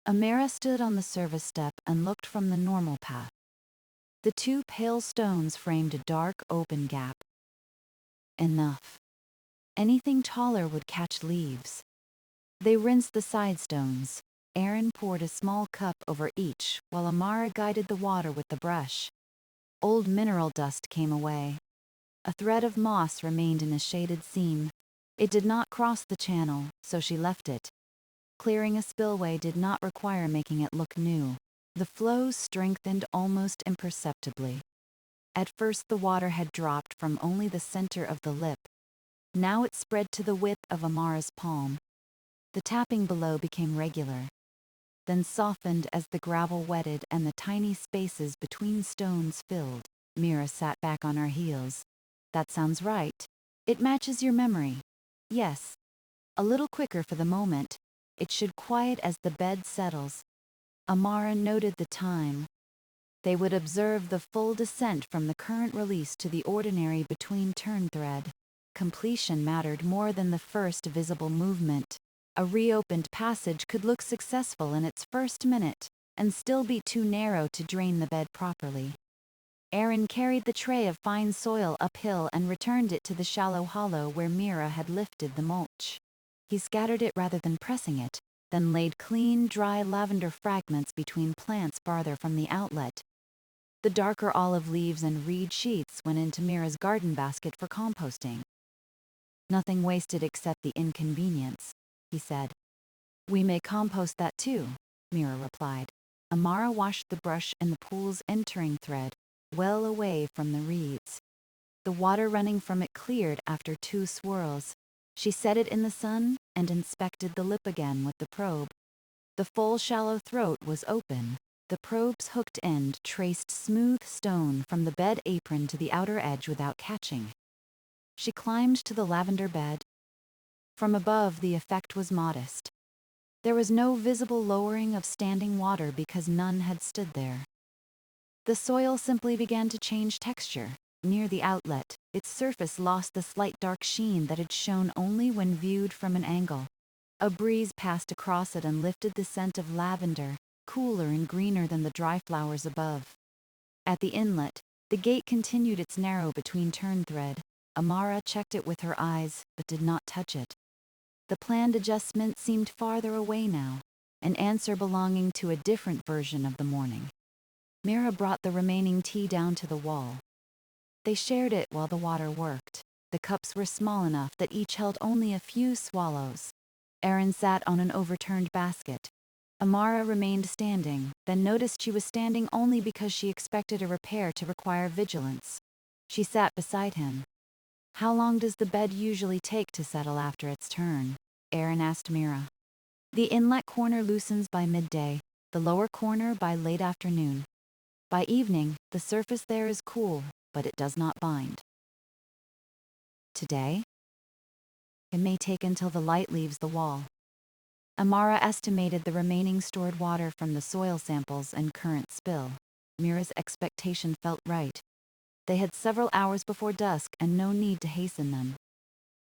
Amara stood on the service step and looked from the normal path. The two pale stones framed a dark, open gap. "Enough. Anything taller would catch leaves." They rinsed the side stones. Aaron poured a small cup over each while Amara guided the water with the brush. Old mineral dust came away. A thread of moss remained in a shaded seam. It did not cross the channel, so she left it. Clearing a spillway did not require making it look new. The flow strengthened almost imperceptibly. At first the water had dropped from only the center of the lip. Now it spread to the width of Amara's palm. The tapping below became regular, then softened as the gravel wetted and the tiny spaces between stones filled. Mira sat back on her heels. "That sounds right. It matches your memory." "Yes. A little quicker for the moment. It should quiet as the bed settles." Amara noted the time. They would observe the full descent from the current release to the ordinary between turn thread. Completion mattered more than the first visible movement. A reopened passage could look successful in its first minute and still be too narrow to drain the bed properly. Aaron carried the tray of fine soil uphill and returned it to the shallow hollow where Mira had lifted the mulch. He scattered it rather than pressing it, then laid clean, dry lavender fragments between plants farther from the outlet. The darker olive leaves and reed sheets went into Mira's garden basket for composting. "Nothing wasted except the inconvenience," he said. "We may compost that too," Mira replied. Amara washed the brush in the pool's entering thread, well away from the reeds. The water running from it cleared after 2 swirls. She set it in the sun and inspected the lip again with the probe. The full shallow throat was open. The probe's hooked end traced smooth stone from the bed apron to the outer edge without catching. She climbed to the lavender bed. From above, the effect was modest. There was no visible lowering of standing water because none had stood there. The soil simply began to change texture. Near the outlet, its surface lost the slight dark sheen that had shown only when viewed from an angle. A breeze passed across it and lifted the scent of lavender, cooler and greener than the dry flowers above. At the inlet, the gate continued its narrow between turn thread. Amara checked it with her eyes, but did not touch it. The planned adjustment seemed farther away now, an answer belonging to a different version of the morning. Mira brought the remaining tea down to the wall. They shared it while the water worked. The cups were small enough that each held only a few swallows. Aaron sat on an overturned basket. Amara remained standing, then noticed she was standing only because she expected a repair to require vigilance. She sat beside him. "How long does the bed usually take to settle after its turn?" Aaron asked Mira. "The inlet corner loosens by midday, the lower corner by late afternoon. By evening, the surface there is cool, but it does not bind." "Today?" "It may take until the light leaves the wall." Amara estimated the remaining stored water from the soil samples and current spill. Mira's expectation felt right. They had several hours before dusk and no need to hasten them.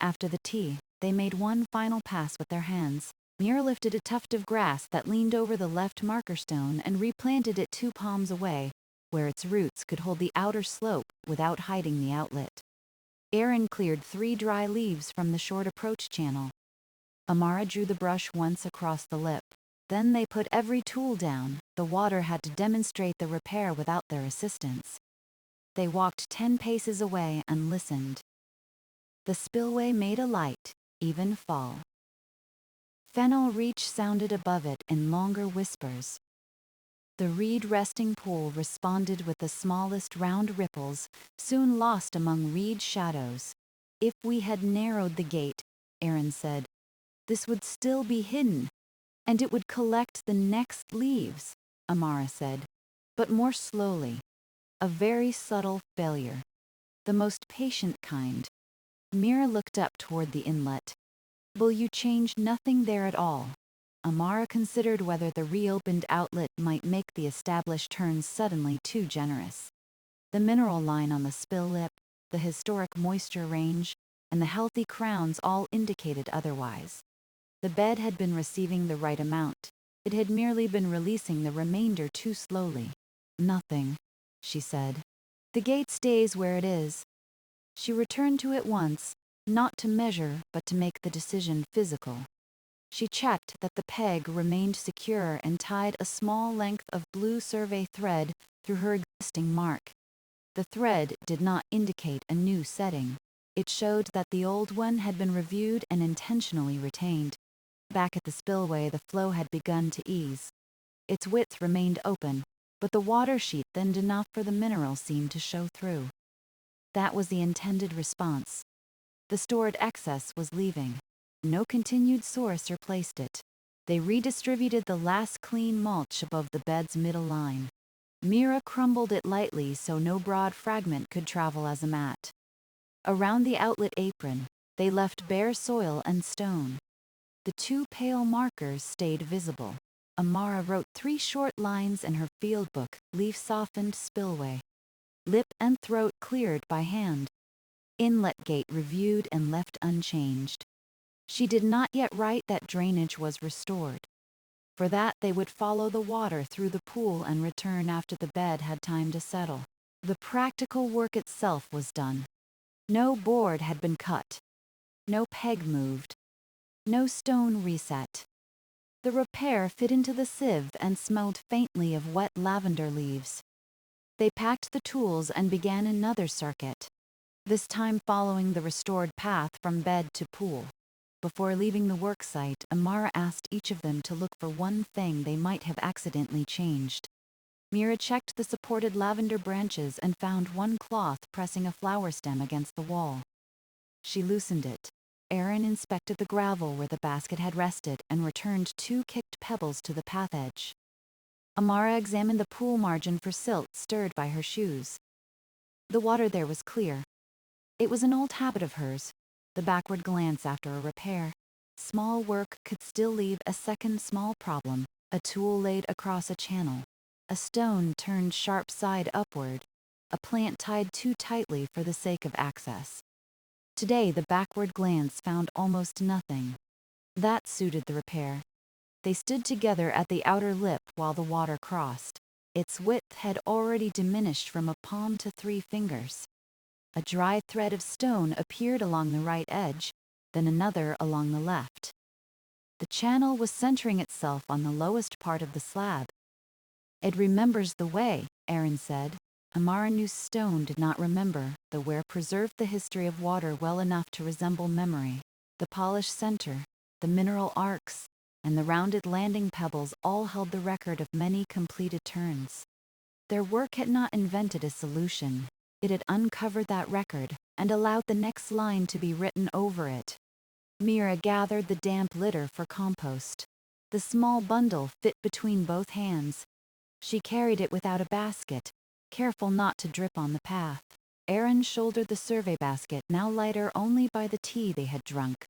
After the tea, they made one final pass with their hands. Mira lifted a tuft of grass that leaned over the left marker stone and replanted it 2 palms away, where its roots could hold the outer slope without hiding the outlet. Aaron cleared 3 dry leaves from the short approach channel. Amara drew the brush once across the lip. Then they put every tool down. The water had to demonstrate the repair without their assistance. They walked 10 paces away and listened. The spillway made a light, even fall. Fennel Reach sounded above it in longer whispers. The reed resting pool responded with the smallest round ripples, soon lost among reed shadows. "If we had narrowed the gate," Aaron said, "this would still be hidden, and it would collect the next leaves," Amara said, "but more slowly. A very subtle failure. The most patient kind." Mira looked up toward the inlet. "Will you change nothing there at all?" Amara considered whether the reopened outlet might make the established turns suddenly too generous. The mineral line on the spill lip, the historic moisture range, and the healthy crowns all indicated otherwise. The bed had been receiving the right amount. It had merely been releasing the remainder too slowly. Nothing, she said. The gate stays where it is. She returned to it once, not to measure, but to make the decision physical. She checked that the peg remained secure and tied a small length of blue survey thread through her existing mark. The thread did not indicate a new setting. It showed that the old one had been reviewed and intentionally retained. Back at the spillway, the flow had begun to ease. Its width remained open, but the water sheet thinned enough for the mineral seam to show through. That was the intended response. The stored excess was leaving. No continued source replaced it. They redistributed the last clean mulch above the bed's middle line. Mira crumbled it lightly so no broad fragment could travel as a mat. Around the outlet apron, they left bare soil and stone. The two pale markers stayed visible. Amara wrote 3 short lines in her field book, leaf-softened spillway. Lip and throat cleared by hand. Inlet gate reviewed and left unchanged. She did not yet write that drainage was restored. For that, they would follow the water through the pool and return after the bed had time to settle. The practical work itself was done. No board had been cut. No peg moved. No stone reset. The repair fit into the sieve and smelled faintly of wet lavender leaves. They packed the tools and began another circuit, this time following the restored path from bed to pool. Before leaving the worksite, Amara asked each of them to look for one thing they might have accidentally changed. Mira checked the supported lavender branches and found one cloth pressing a flower stem against the wall. She loosened it. Aaron inspected the gravel where the basket had rested and returned 2 kicked pebbles to the path edge. Amara examined the pool margin for silt stirred by her shoes. The water there was clear. It was an old habit of hers, the backward glance after a repair. Small work could still leave a second small problem, a tool laid across a channel, a stone turned sharp side upward, a plant tied too tightly for the sake of access. Today the backward glance found almost nothing. That suited the repair. They stood together at the outer lip while the water crossed. Its width had already diminished from a palm to 3 fingers. A dry thread of stone appeared along the right edge, then another along the left. The channel was centering itself on the lowest part of the slab. It remembers the way, Aaron said. Amara knew stone did not remember, though where preserved the history of water well enough to resemble memory. The polished center, the mineral arcs, and the rounded landing pebbles all held the record of many completed turns. Their work had not invented a solution. It had uncovered that record and allowed the next line to be written over it. Mira gathered the damp litter for compost. The small bundle fit between both hands. She carried it without a basket, careful not to drip on the path. Aaron shouldered the survey basket, now lighter only by the tea they had drunk.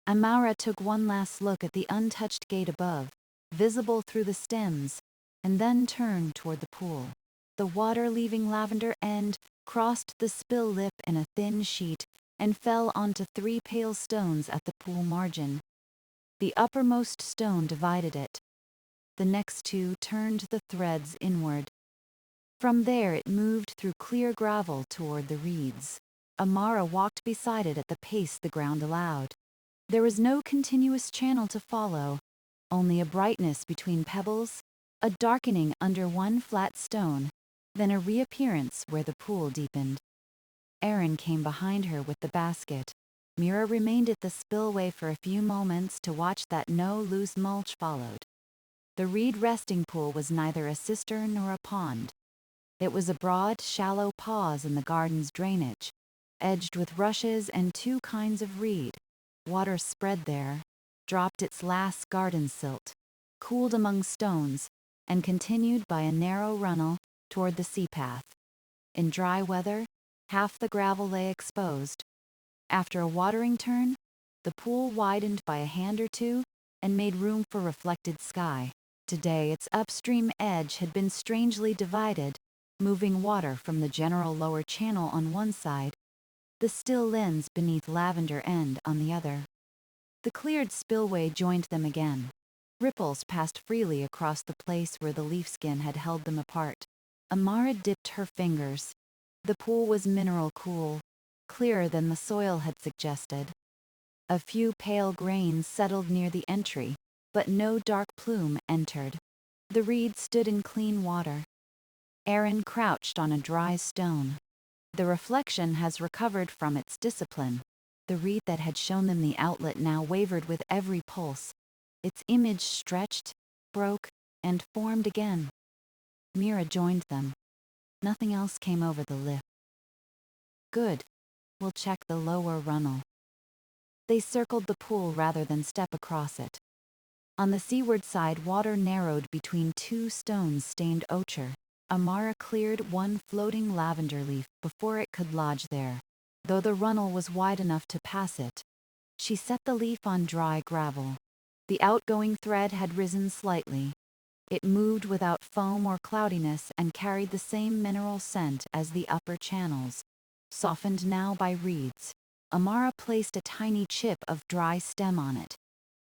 Amara took one last look at the untouched gate above, visible through the stems, and then turned toward the pool. The water leaving Lavender End crossed the spill lip in a thin sheet and fell onto 3 pale stones at the pool margin. The uppermost stone divided it. The next 2 turned the threads inward. From there it moved through clear gravel toward the reeds. Amara walked beside it at the pace the ground allowed. There was no continuous channel to follow, only a brightness between pebbles, a darkening under one flat stone, then a reappearance where the pool deepened. Aaron came behind her with the basket. Mira remained at the spillway for a few moments to watch that no loose mulch followed. The reed resting pool was neither a cistern nor a pond. It was a broad, shallow pause in the garden's drainage, edged with rushes and 2 kinds of reed. Water spread there, dropped its last garden silt, cooled among stones, and continued by a narrow runnel toward the sea path. In dry weather, half the gravel lay exposed. After a watering turn, the pool widened by a hand or 2, and made room for reflected sky. Today its upstream edge had been strangely divided, moving water from the general lower channel on one side, the still lens beneath Lavender End on the other. The cleared spillway joined them again. Ripples passed freely across the place where the leaf skin had held them apart. Amara dipped her fingers. The pool was mineral cool, clearer than the soil had suggested. A few pale grains settled near the entry, but no dark plume entered. The reed stood in clean water. Aaron crouched on a dry stone. The reflection has recovered from its discipline. The reed that had shown them the outlet now wavered with every pulse. Its image stretched, broke, and formed again. Mira joined them. Nothing else came over the lift. Good. We'll check the lower runnel. They circled the pool rather than step across it. On the seaward side, water narrowed between two stones stained ochre. Amara cleared one floating lavender leaf before it could lodge there, though the runnel was wide enough to pass it. She set the leaf on dry gravel. The outgoing thread had risen slightly. It moved without foam or cloudiness and carried the same mineral scent as the upper channels, softened now by reeds. Amara placed a tiny chip of dry stem on it.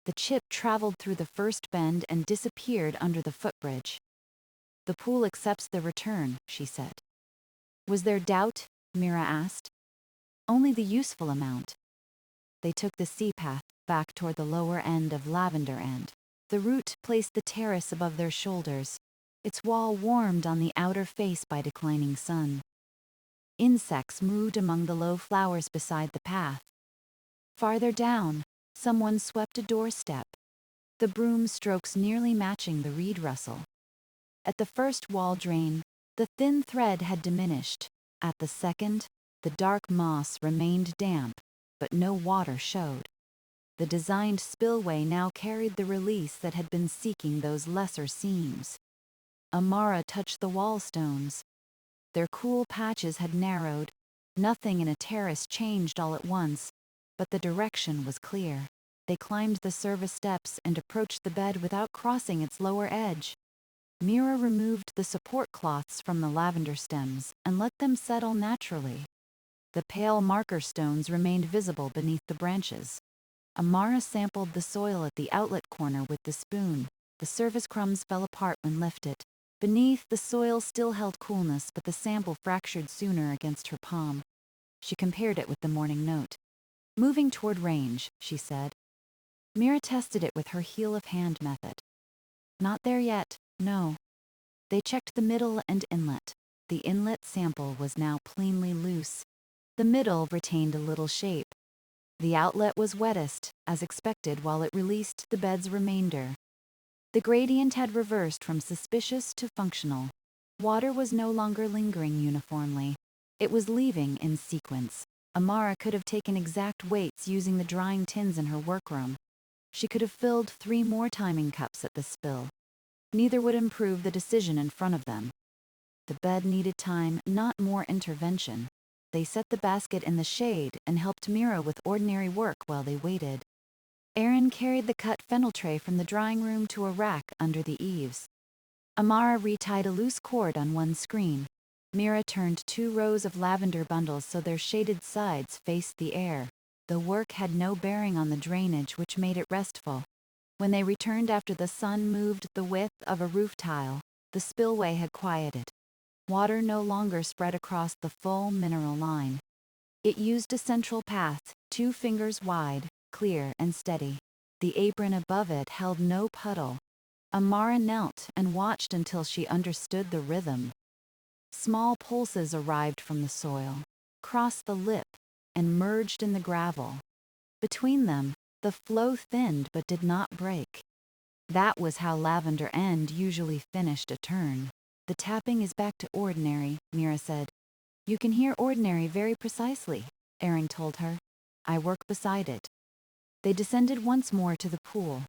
The chip traveled through the first bend and disappeared under the footbridge. The pool accepts the return, she said. Was there doubt? Mira asked. Only the useful amount. They took the sea path back toward the lower end of Lavender End. The route placed the terrace above their shoulders, its wall warmed on the outer face by declining sun. Insects moved among the low flowers beside the path. Farther down, someone swept a doorstep, the broom strokes nearly matching the reed rustle. At the first wall drain, the thin thread had diminished. At the second, the dark moss remained damp, but no water showed. The designed spillway now carried the release that had been seeking those lesser seams. Amara touched the wall stones. Their cool patches had narrowed. Nothing in a terrace changed all at once, but the direction was clear. They climbed the service steps and approached the bed without crossing its lower edge. Mira removed the support cloths from the lavender stems and let them settle naturally. The pale marker stones remained visible beneath the branches. Amara sampled the soil at the outlet corner with the spoon. The service crumbs fell apart when lifted. Beneath, the soil still held coolness, but the sample fractured sooner against her palm. She compared it with the morning note. Moving toward range, she said. Mira tested it with her heel-of-hand method. Not there yet, no. They checked the middle and inlet. The inlet sample was now plainly loose. The middle retained a little shape. The outlet was wettest, as expected, while it released the bed's remainder. The gradient had reversed from suspicious to functional. Water was no longer lingering uniformly. It was leaving in sequence. Amara could have taken exact weights using the drying tins in her workroom. She could have filled 3 more timing cups at the spill. Neither would improve the decision in front of them. The bed needed time, not more intervention. They set the basket in the shade and helped Mira with ordinary work while they waited. Aaron carried the cut fennel tray from the drying room to a rack under the eaves. Amara retied a loose cord on one screen. Mira turned 2 rows of lavender bundles so their shaded sides faced the air. The work had no bearing on the drainage, which made it restful. When they returned after the sun moved the width of a roof tile, the spillway had quieted. Water no longer spread across the full mineral line. It used a central path, 2 fingers wide, clear and steady. The apron above it held no puddle. Amara knelt and watched until she understood the rhythm. Small pulses arrived from the soil, crossed the lip, and merged in the gravel. Between them, the flow thinned but did not break. That was how Lavender End usually finished a turn. The tapping is back to ordinary, Mira said. You can hear ordinary very precisely, Aaron told her. I work beside it. They descended once more to the pool.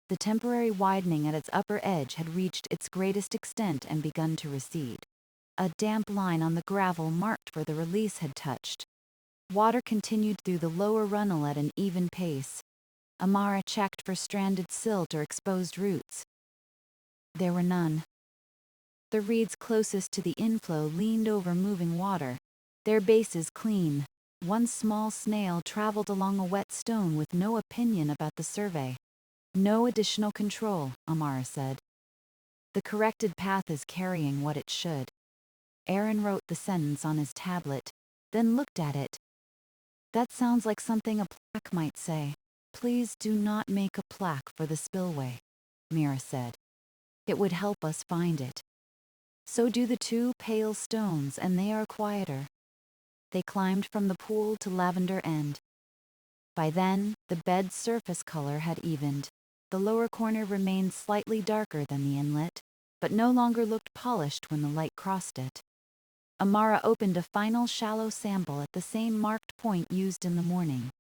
The temporary widening at its upper edge had reached its greatest extent and begun to recede. A damp line on the gravel marked where the release had touched. Water continued through the lower runnel at an even pace. Amara checked for stranded silt or exposed roots. There were none. The reeds closest to the inflow leaned over moving water, their bases clean. One small snail traveled along a wet stone with no opinion about the survey. No additional control, Amara said. The corrected path is carrying what it should. Aaron wrote the sentence on his tablet, then looked at it. That sounds like something a plaque might say. Please do not make a plaque for the spillway, Mira said. It would help us find it. So do the two pale stones, and they are quieter. They climbed from the pool to Lavender End. By then, the bed's surface color had evened. The lower corner remained slightly darker than the inlet, but no longer looked polished when the light crossed it. Amara opened a final shallow sample at the same marked point used in the morning.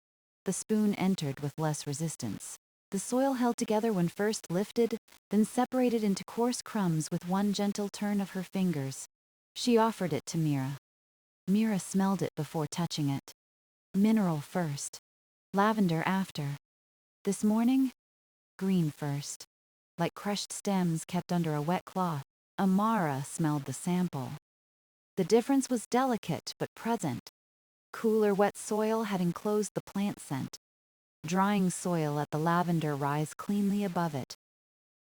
The spoon entered with less resistance. The soil held together when first lifted, then separated into coarse crumbs with one gentle turn of her fingers. She offered it to Mira. Mira smelled it before touching it. Mineral first. Lavender after. This morning, green first. Like crushed stems kept under a wet cloth, Amara smelled the sample. The difference was delicate but present. Cooler wet soil had enclosed the plant scent. Drying soil let the lavender rise cleanly above it.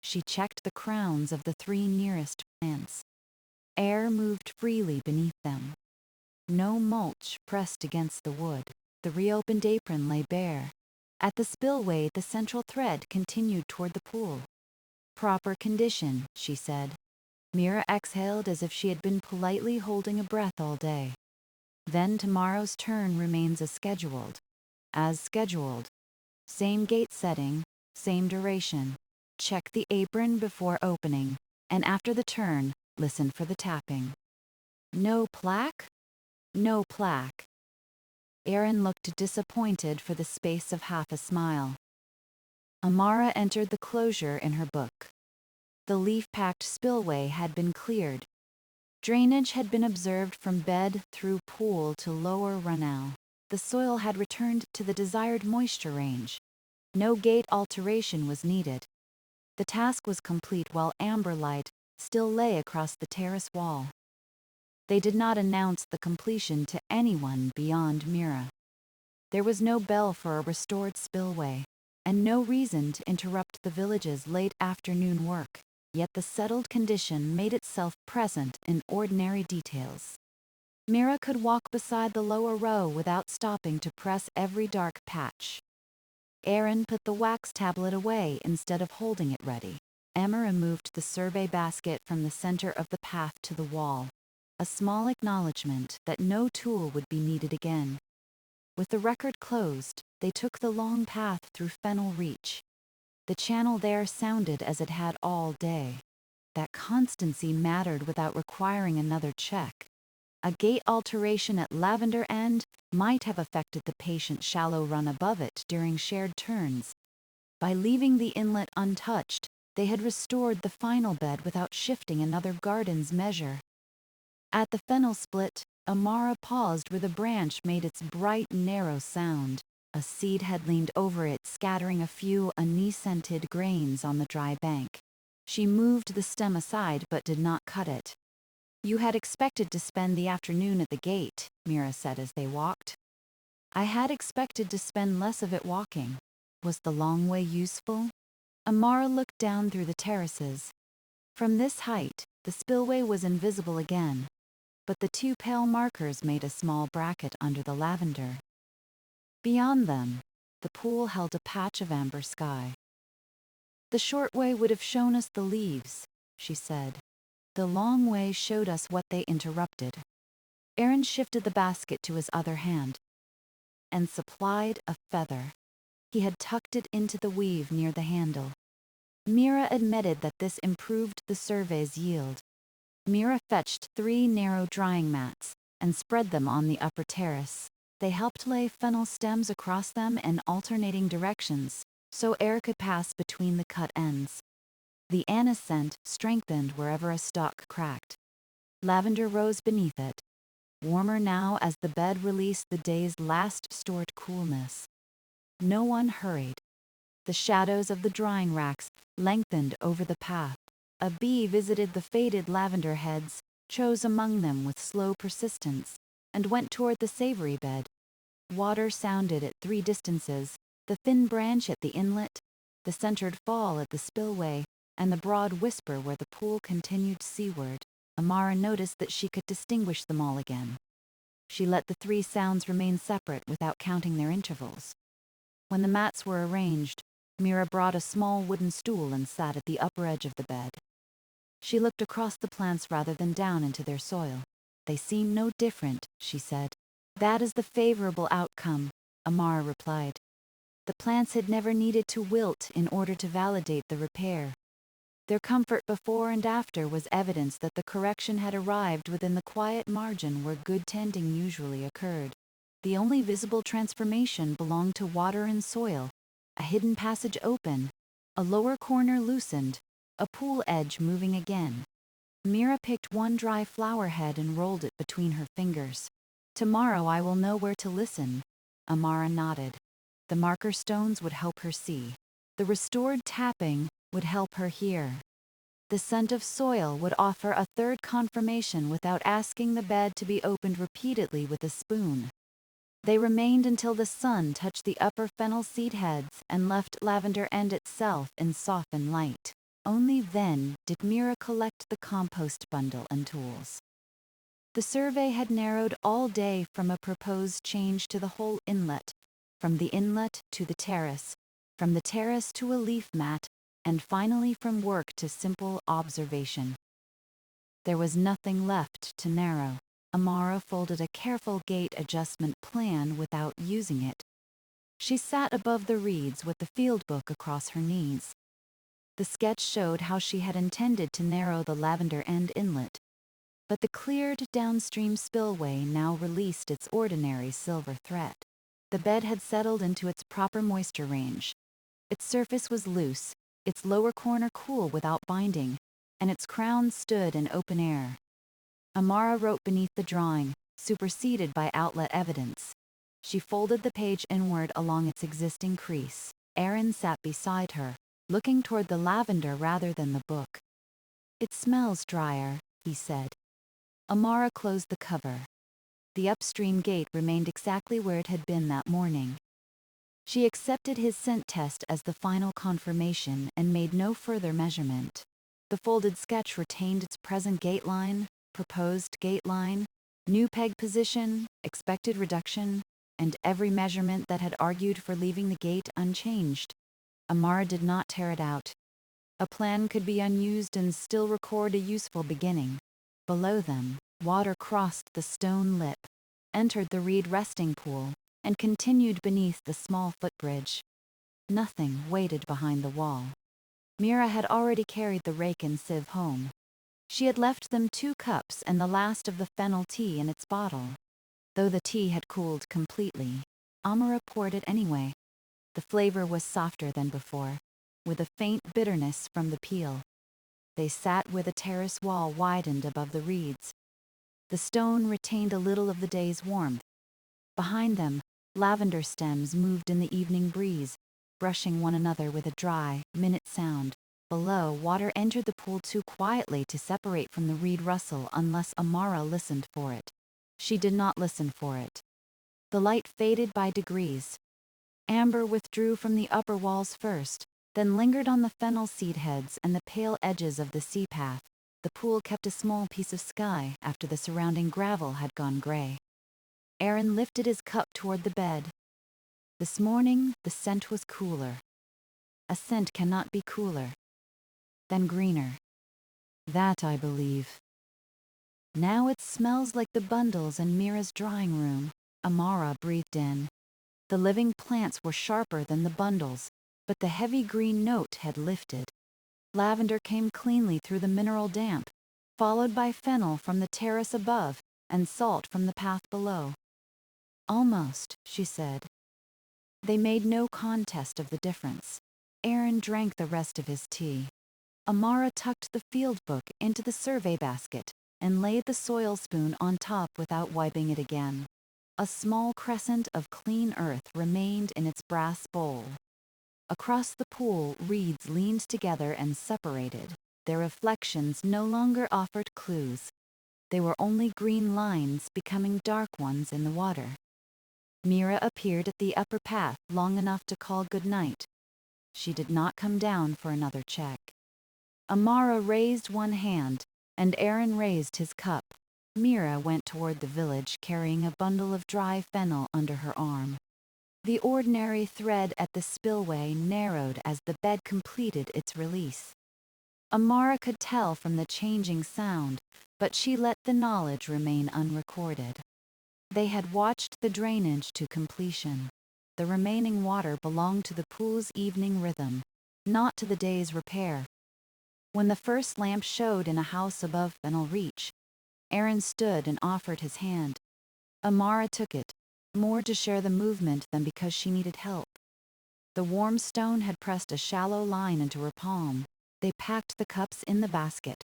She checked the crowns of the three nearest plants. Air moved freely beneath them. No mulch pressed against the wood. The reopened apron lay bare. At the spillway, the central thread continued toward the pool. Proper condition, she said. Mira exhaled as if she had been politely holding a breath all day. Then tomorrow's turn remains as scheduled. As scheduled. Same gate setting, same duration. Check the apron before opening, and after the turn, listen for the tapping. No plaque? No plaque. Aaron looked disappointed for the space of half a smile. Amara entered the closure in her book. The leaf-packed spillway had been cleared. Drainage had been observed from bed through pool to lower runow. The soil had returned to the desired moisture range. No gate alteration was needed. The task was complete while amber light still lay across the terrace wall. They did not announce the completion to anyone beyond Mira. There was no bell for a restored spillway, and no reason to interrupt the village's late afternoon work. Yet the settled condition made itself present in ordinary details. Mira could walk beside the lower row without stopping to press every dark patch. Aaron put the wax tablet away instead of holding it ready. Amara moved the survey basket from the center of the path to the wall, a small acknowledgement that no tool would be needed again. With the record closed, they took the long path through Fennel Reach. The channel there sounded as it had all day. That constancy mattered without requiring another check. A gate alteration at Lavender End might have affected the patient shallow run above it during shared turns. By leaving the inlet untouched, they had restored the final bed without shifting another garden's measure. At the fennel split, Amara paused where the branch made its bright, narrow sound. A seed had leaned over it, scattering a few anise-scented grains on the dry bank. She moved the stem aside but did not cut it. You had expected to spend the afternoon at the gate, Mira said as they walked. I had expected to spend less of it walking. Was the long way useful? Amara looked down through the terraces. From this height, the spillway was invisible again, but the two pale markers made a small bracket under the lavender. Beyond them, the pool held a patch of amber sky. The short way would have shown us the leaves, she said. The long way showed us what they interrupted. Aaron shifted the basket to his other hand and supplied a feather. He had tucked it into the weave near the handle. Mira admitted that this improved the survey's yield. Mira fetched 3 narrow drying mats and spread them on the upper terrace. They helped lay fennel stems across them in alternating directions, so air could pass between the cut ends. The anise scent strengthened wherever a stalk cracked. Lavender rose beneath it, warmer now as the bed released the day's last stored coolness. No one hurried. The shadows of the drying racks lengthened over the path. A bee visited the faded lavender heads, chose among them with slow persistence, and went toward the savory bed. Water sounded at 3 distances, the thin branch at the inlet, the centered fall at the spillway, and the broad whisper where the pool continued seaward. Amara noticed that she could distinguish them all again. She let the 3 sounds remain separate without counting their intervals. When the mats were arranged, Mira brought a small wooden stool and sat at the upper edge of the bed. She looked across the plants rather than down into their soil. They seem no different, she said. That is the favorable outcome, Amara replied. The plants had never needed to wilt in order to validate the repair. Their comfort before and after was evidence that the correction had arrived within the quiet margin where good tending usually occurred. The only visible transformation belonged to water and soil, a hidden passage open, a lower corner loosened, a pool edge moving again. Mira picked one dry flower head and rolled it between her fingers. Tomorrow I will know where to listen. Amara nodded. The marker stones would help her see. The restored tapping would help her hear. The scent of soil would offer a third confirmation without asking the bed to be opened repeatedly with a spoon. They remained until the sun touched the upper fennel seed heads and left Lavender End itself in softened light. Only then did Mira collect the compost bundle and tools. The survey had narrowed all day from a proposed change to the whole inlet, from the inlet to the terrace, from the terrace to a leaf mat, and finally from work to simple observation. There was nothing left to narrow. Amara folded a careful gate adjustment plan without using it. She sat above the reeds with the field book across her knees. The sketch showed how she had intended to narrow the Lavender End inlet, but the cleared downstream spillway now released its ordinary silver thread. The bed had settled into its proper moisture range. Its surface was loose, its lower corner cool without binding, and its crown stood in open air. Amara wrote beneath the drawing, superseded by outlet evidence. She folded the page inward along its existing crease. Aaron sat beside her, looking toward the lavender rather than the book. It smells drier, he said. Amara closed the cover. The upstream gate remained exactly where it had been that morning. She accepted his scent test as the final confirmation and made no further measurement. The folded sketch retained its present gate line, proposed gate line, new peg position, expected reduction, and every measurement that had argued for leaving the gate unchanged. Amara did not tear it out. A plan could be unused and still record a useful beginning. Below them, water crossed the stone lip, entered the reed resting pool, and continued beneath the small footbridge. Nothing waited behind the wall. Mira had already carried the rake and sieve home. She had left them 2 cups and the last of the fennel tea in its bottle. Though the tea had cooled completely, Amara poured it anyway. The flavor was softer than before, with a faint bitterness from the peel. They sat where the terrace wall widened above the reeds. The stone retained a little of the day's warmth. Behind them, lavender stems moved in the evening breeze, brushing one another with a dry, minute sound. Below, water entered the pool too quietly to separate from the reed rustle unless Amara listened for it. She did not listen for it. The light faded by degrees. Amber withdrew from the upper walls first, then lingered on the fennel seed heads and the pale edges of the sea path. The pool kept a small piece of sky after the surrounding gravel had gone gray. Aaron lifted his cup toward the bed. This morning, the scent was cooler. A scent cannot be cooler. Then greener. That I believe. Now it smells like the bundles in Mira's drawing room, Amara breathed in. The living plants were sharper than the bundles, but the heavy green note had lifted. Lavender came cleanly through the mineral damp, followed by fennel from the terrace above and salt from the path below. Almost, she said. They made no contest of the difference. Aaron drank the rest of his tea. Amara tucked the field book into the survey basket and laid the soil spoon on top without wiping it again. A small crescent of clean earth remained in its brass bowl. Across the pool, reeds leaned together and separated. Their reflections no longer offered clues. They were only green lines becoming dark ones in the water. Mira appeared at the upper path long enough to call good night. She did not come down for another check. Amara raised one hand, and Aaron raised his cup. Mira went toward the village carrying a bundle of dry fennel under her arm. The ordinary thread at the spillway narrowed as the bed completed its release. Amara could tell from the changing sound, but she let the knowledge remain unrecorded. They had watched the drainage to completion. The remaining water belonged to the pool's evening rhythm, not to the day's repair. When the first lamp showed in a house above fennel reach, Aaron stood and offered his hand. Amara took it, more to share the movement than because she needed help. The warm stone had pressed a shallow line into her palm. They packed the cups in the basket.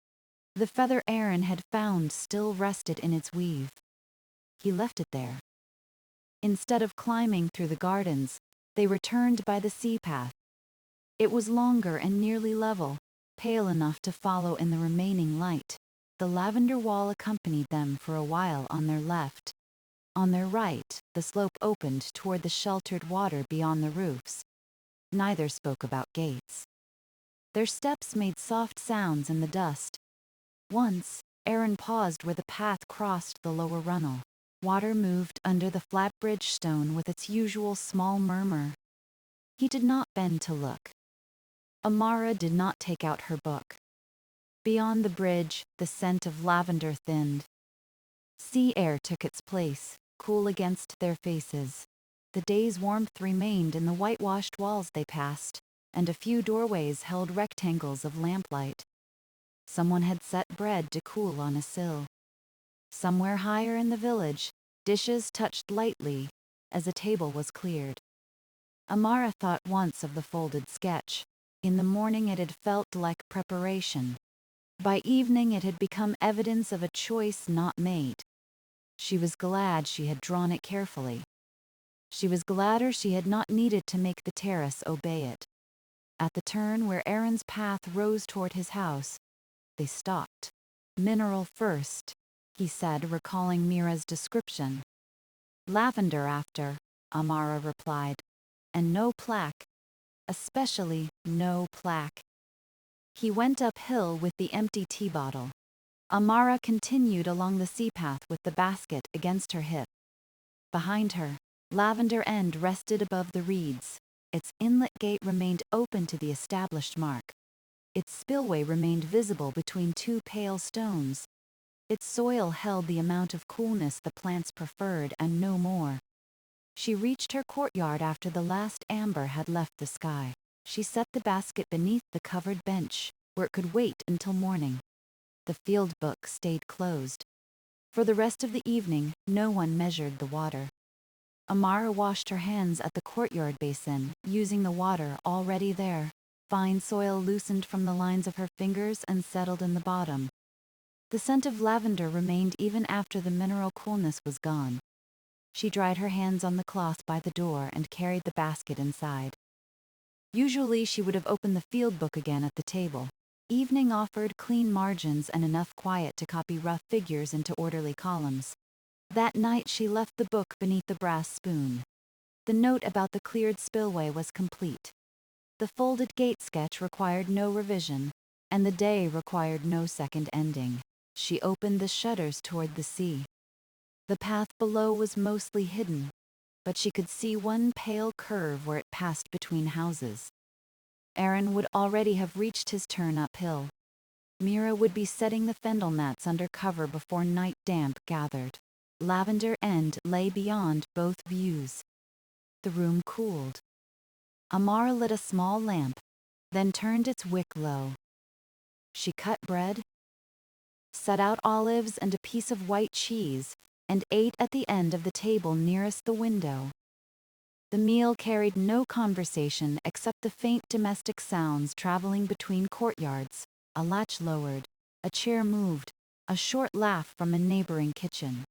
The feather Aaron had found still rested in its weave. He left it there. Instead of climbing through the gardens, they returned by the sea path. It was longer and nearly level, pale enough to follow in the remaining light. The lavender wall accompanied them for a while on their left. On their right, the slope opened toward the sheltered water beyond the roofs. Neither spoke about gates. Their steps made soft sounds in the dust. Once, Aaron paused where the path crossed the lower runnel. Water moved under the flat bridge stone with its usual small murmur. He did not bend to look. Amara did not take out her book. Beyond the bridge, the scent of lavender thinned. Sea air took its place, cool against their faces. The day's warmth remained in the whitewashed walls they passed, and a few doorways held rectangles of lamplight. Someone had set bread to cool on a sill. Somewhere higher in the village, dishes touched lightly as a table was cleared. Amara thought once of the folded sketch. In the morning it had felt like preparation. By evening it had become evidence of a choice not made. She was glad she had drawn it carefully. She was gladder she had not needed to make the terrace obey it. At the turn where Aaron's path rose toward his house, they stopped. "Mineral first," he said, recalling Mira's description. "Lavender after," Amara replied. "And no plaque. Especially no plaque." He went uphill with the empty tea bottle. Amara continued along the sea path with the basket against her hip. Behind her, Lavender End rested above the reeds. Its inlet gate remained open to the established mark. Its spillway remained visible between two pale stones. Its soil held the amount of coolness the plants preferred and no more. She reached her courtyard after the last amber had left the sky. She set the basket beneath the covered bench, where it could wait until morning. The field book stayed closed. For the rest of the evening, no one measured the water. Amara washed her hands at the courtyard basin, using the water already there. Fine soil loosened from the lines of her fingers and settled in the bottom. The scent of lavender remained even after the mineral coolness was gone. She dried her hands on the cloth by the door and carried the basket inside. Usually she would have opened the field book again at the table. Evening offered clean margins and enough quiet to copy rough figures into orderly columns. That night she left the book beneath the brass spoon. The note about the cleared spillway was complete. The folded gate sketch required no revision, and the day required no second ending. She opened the shutters toward the sea. The path below was mostly hidden, but she could see one pale curve where it passed between houses. Aaron would already have reached his turn uphill. Mira would be setting the fennel nets under cover before night damp gathered. Lavender End lay beyond both views. The room cooled. Amara lit a small lamp, then turned its wick low. She cut bread, set out olives and a piece of white cheese, and ate at the end of the table nearest the window. The meal carried no conversation except the faint domestic sounds traveling between courtyards. A latch lowered, a chair moved, a short laugh from a neighboring kitchen.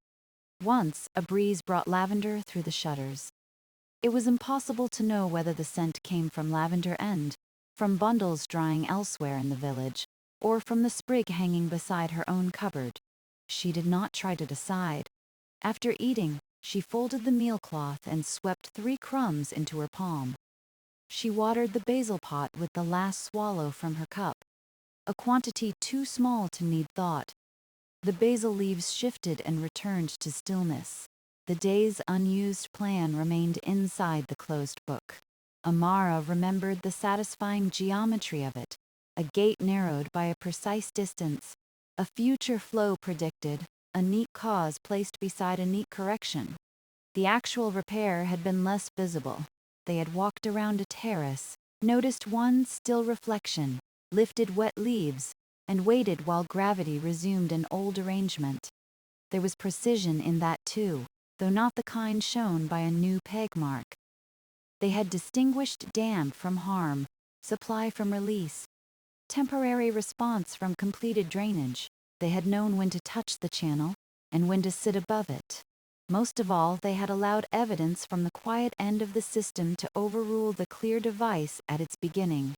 Once, a breeze brought lavender through the shutters. It was impossible to know whether the scent came from Lavender End, from bundles drying elsewhere in the village, or from the sprig hanging beside her own cupboard. She did not try to decide. After eating, she folded the mealcloth and swept 3 crumbs into her palm. She watered the basil pot with the last swallow from her cup, a quantity too small to need thought. The basil leaves shifted and returned to stillness. The day's unused plan remained inside the closed book. Amara remembered the satisfying geometry of it, a gate narrowed by a precise distance, a future flow predicted, a neat cause placed beside a neat correction. The actual repair had been less visible. They had walked around a terrace, noticed one still reflection, lifted wet leaves, and waited while gravity resumed an old arrangement. There was precision in that too, though not the kind shown by a new peg mark. They had distinguished damp from harm, supply from release, temporary response from completed drainage. They had known when to touch the channel and when to sit above it. Most of all, they had allowed evidence from the quiet end of the system to overrule the clear device at its beginning.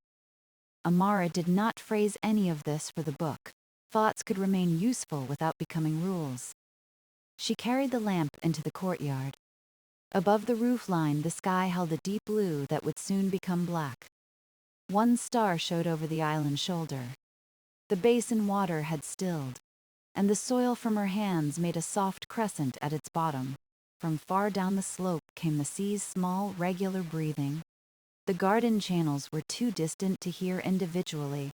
Amara did not phrase any of this for the book. Thoughts could remain useful without becoming rules. She carried the lamp into the courtyard. Above the roofline, the sky held a deep blue that would soon become black. One star showed over the island shoulder. The basin water had stilled, and the soil from her hands made a soft crescent at its bottom. From far down the slope came the sea's small, regular breathing. The garden channels were too distant to hear individually.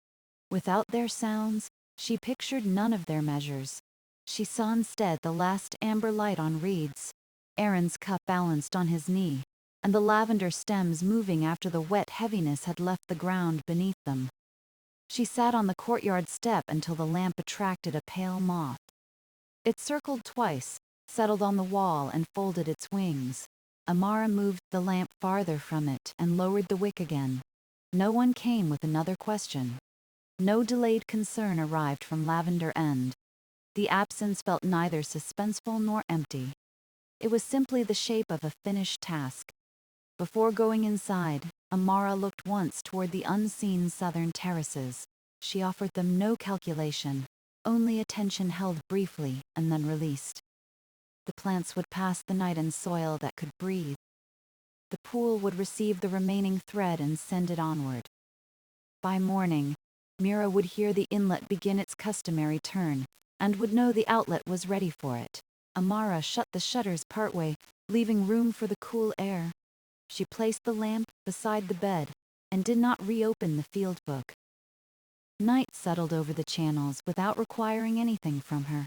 Without their sounds, she pictured none of their measures. She saw instead the last amber light on reeds, Aaron's cup balanced on his knee, and the lavender stems moving after the wet heaviness had left the ground beneath them. She sat on the courtyard step until the lamp attracted a pale moth. It circled twice, settled on the wall, and folded its wings. Amara moved the lamp farther from it and lowered the wick again. No one came with another question. No delayed concern arrived from Lavender End. The absence felt neither suspenseful nor empty. It was simply the shape of a finished task. Before going inside, Amara looked once toward the unseen southern terraces. She offered them no calculation, only attention held briefly and then released. The plants would pass the night in soil that could breathe. The pool would receive the remaining thread and send it onward. By morning, Mira would hear the inlet begin its customary turn, and would know the outlet was ready for it. Amara shut the shutters partway, leaving room for the cool air. She placed the lamp beside the bed, and did not reopen the field book. Night settled over the channels without requiring anything from her.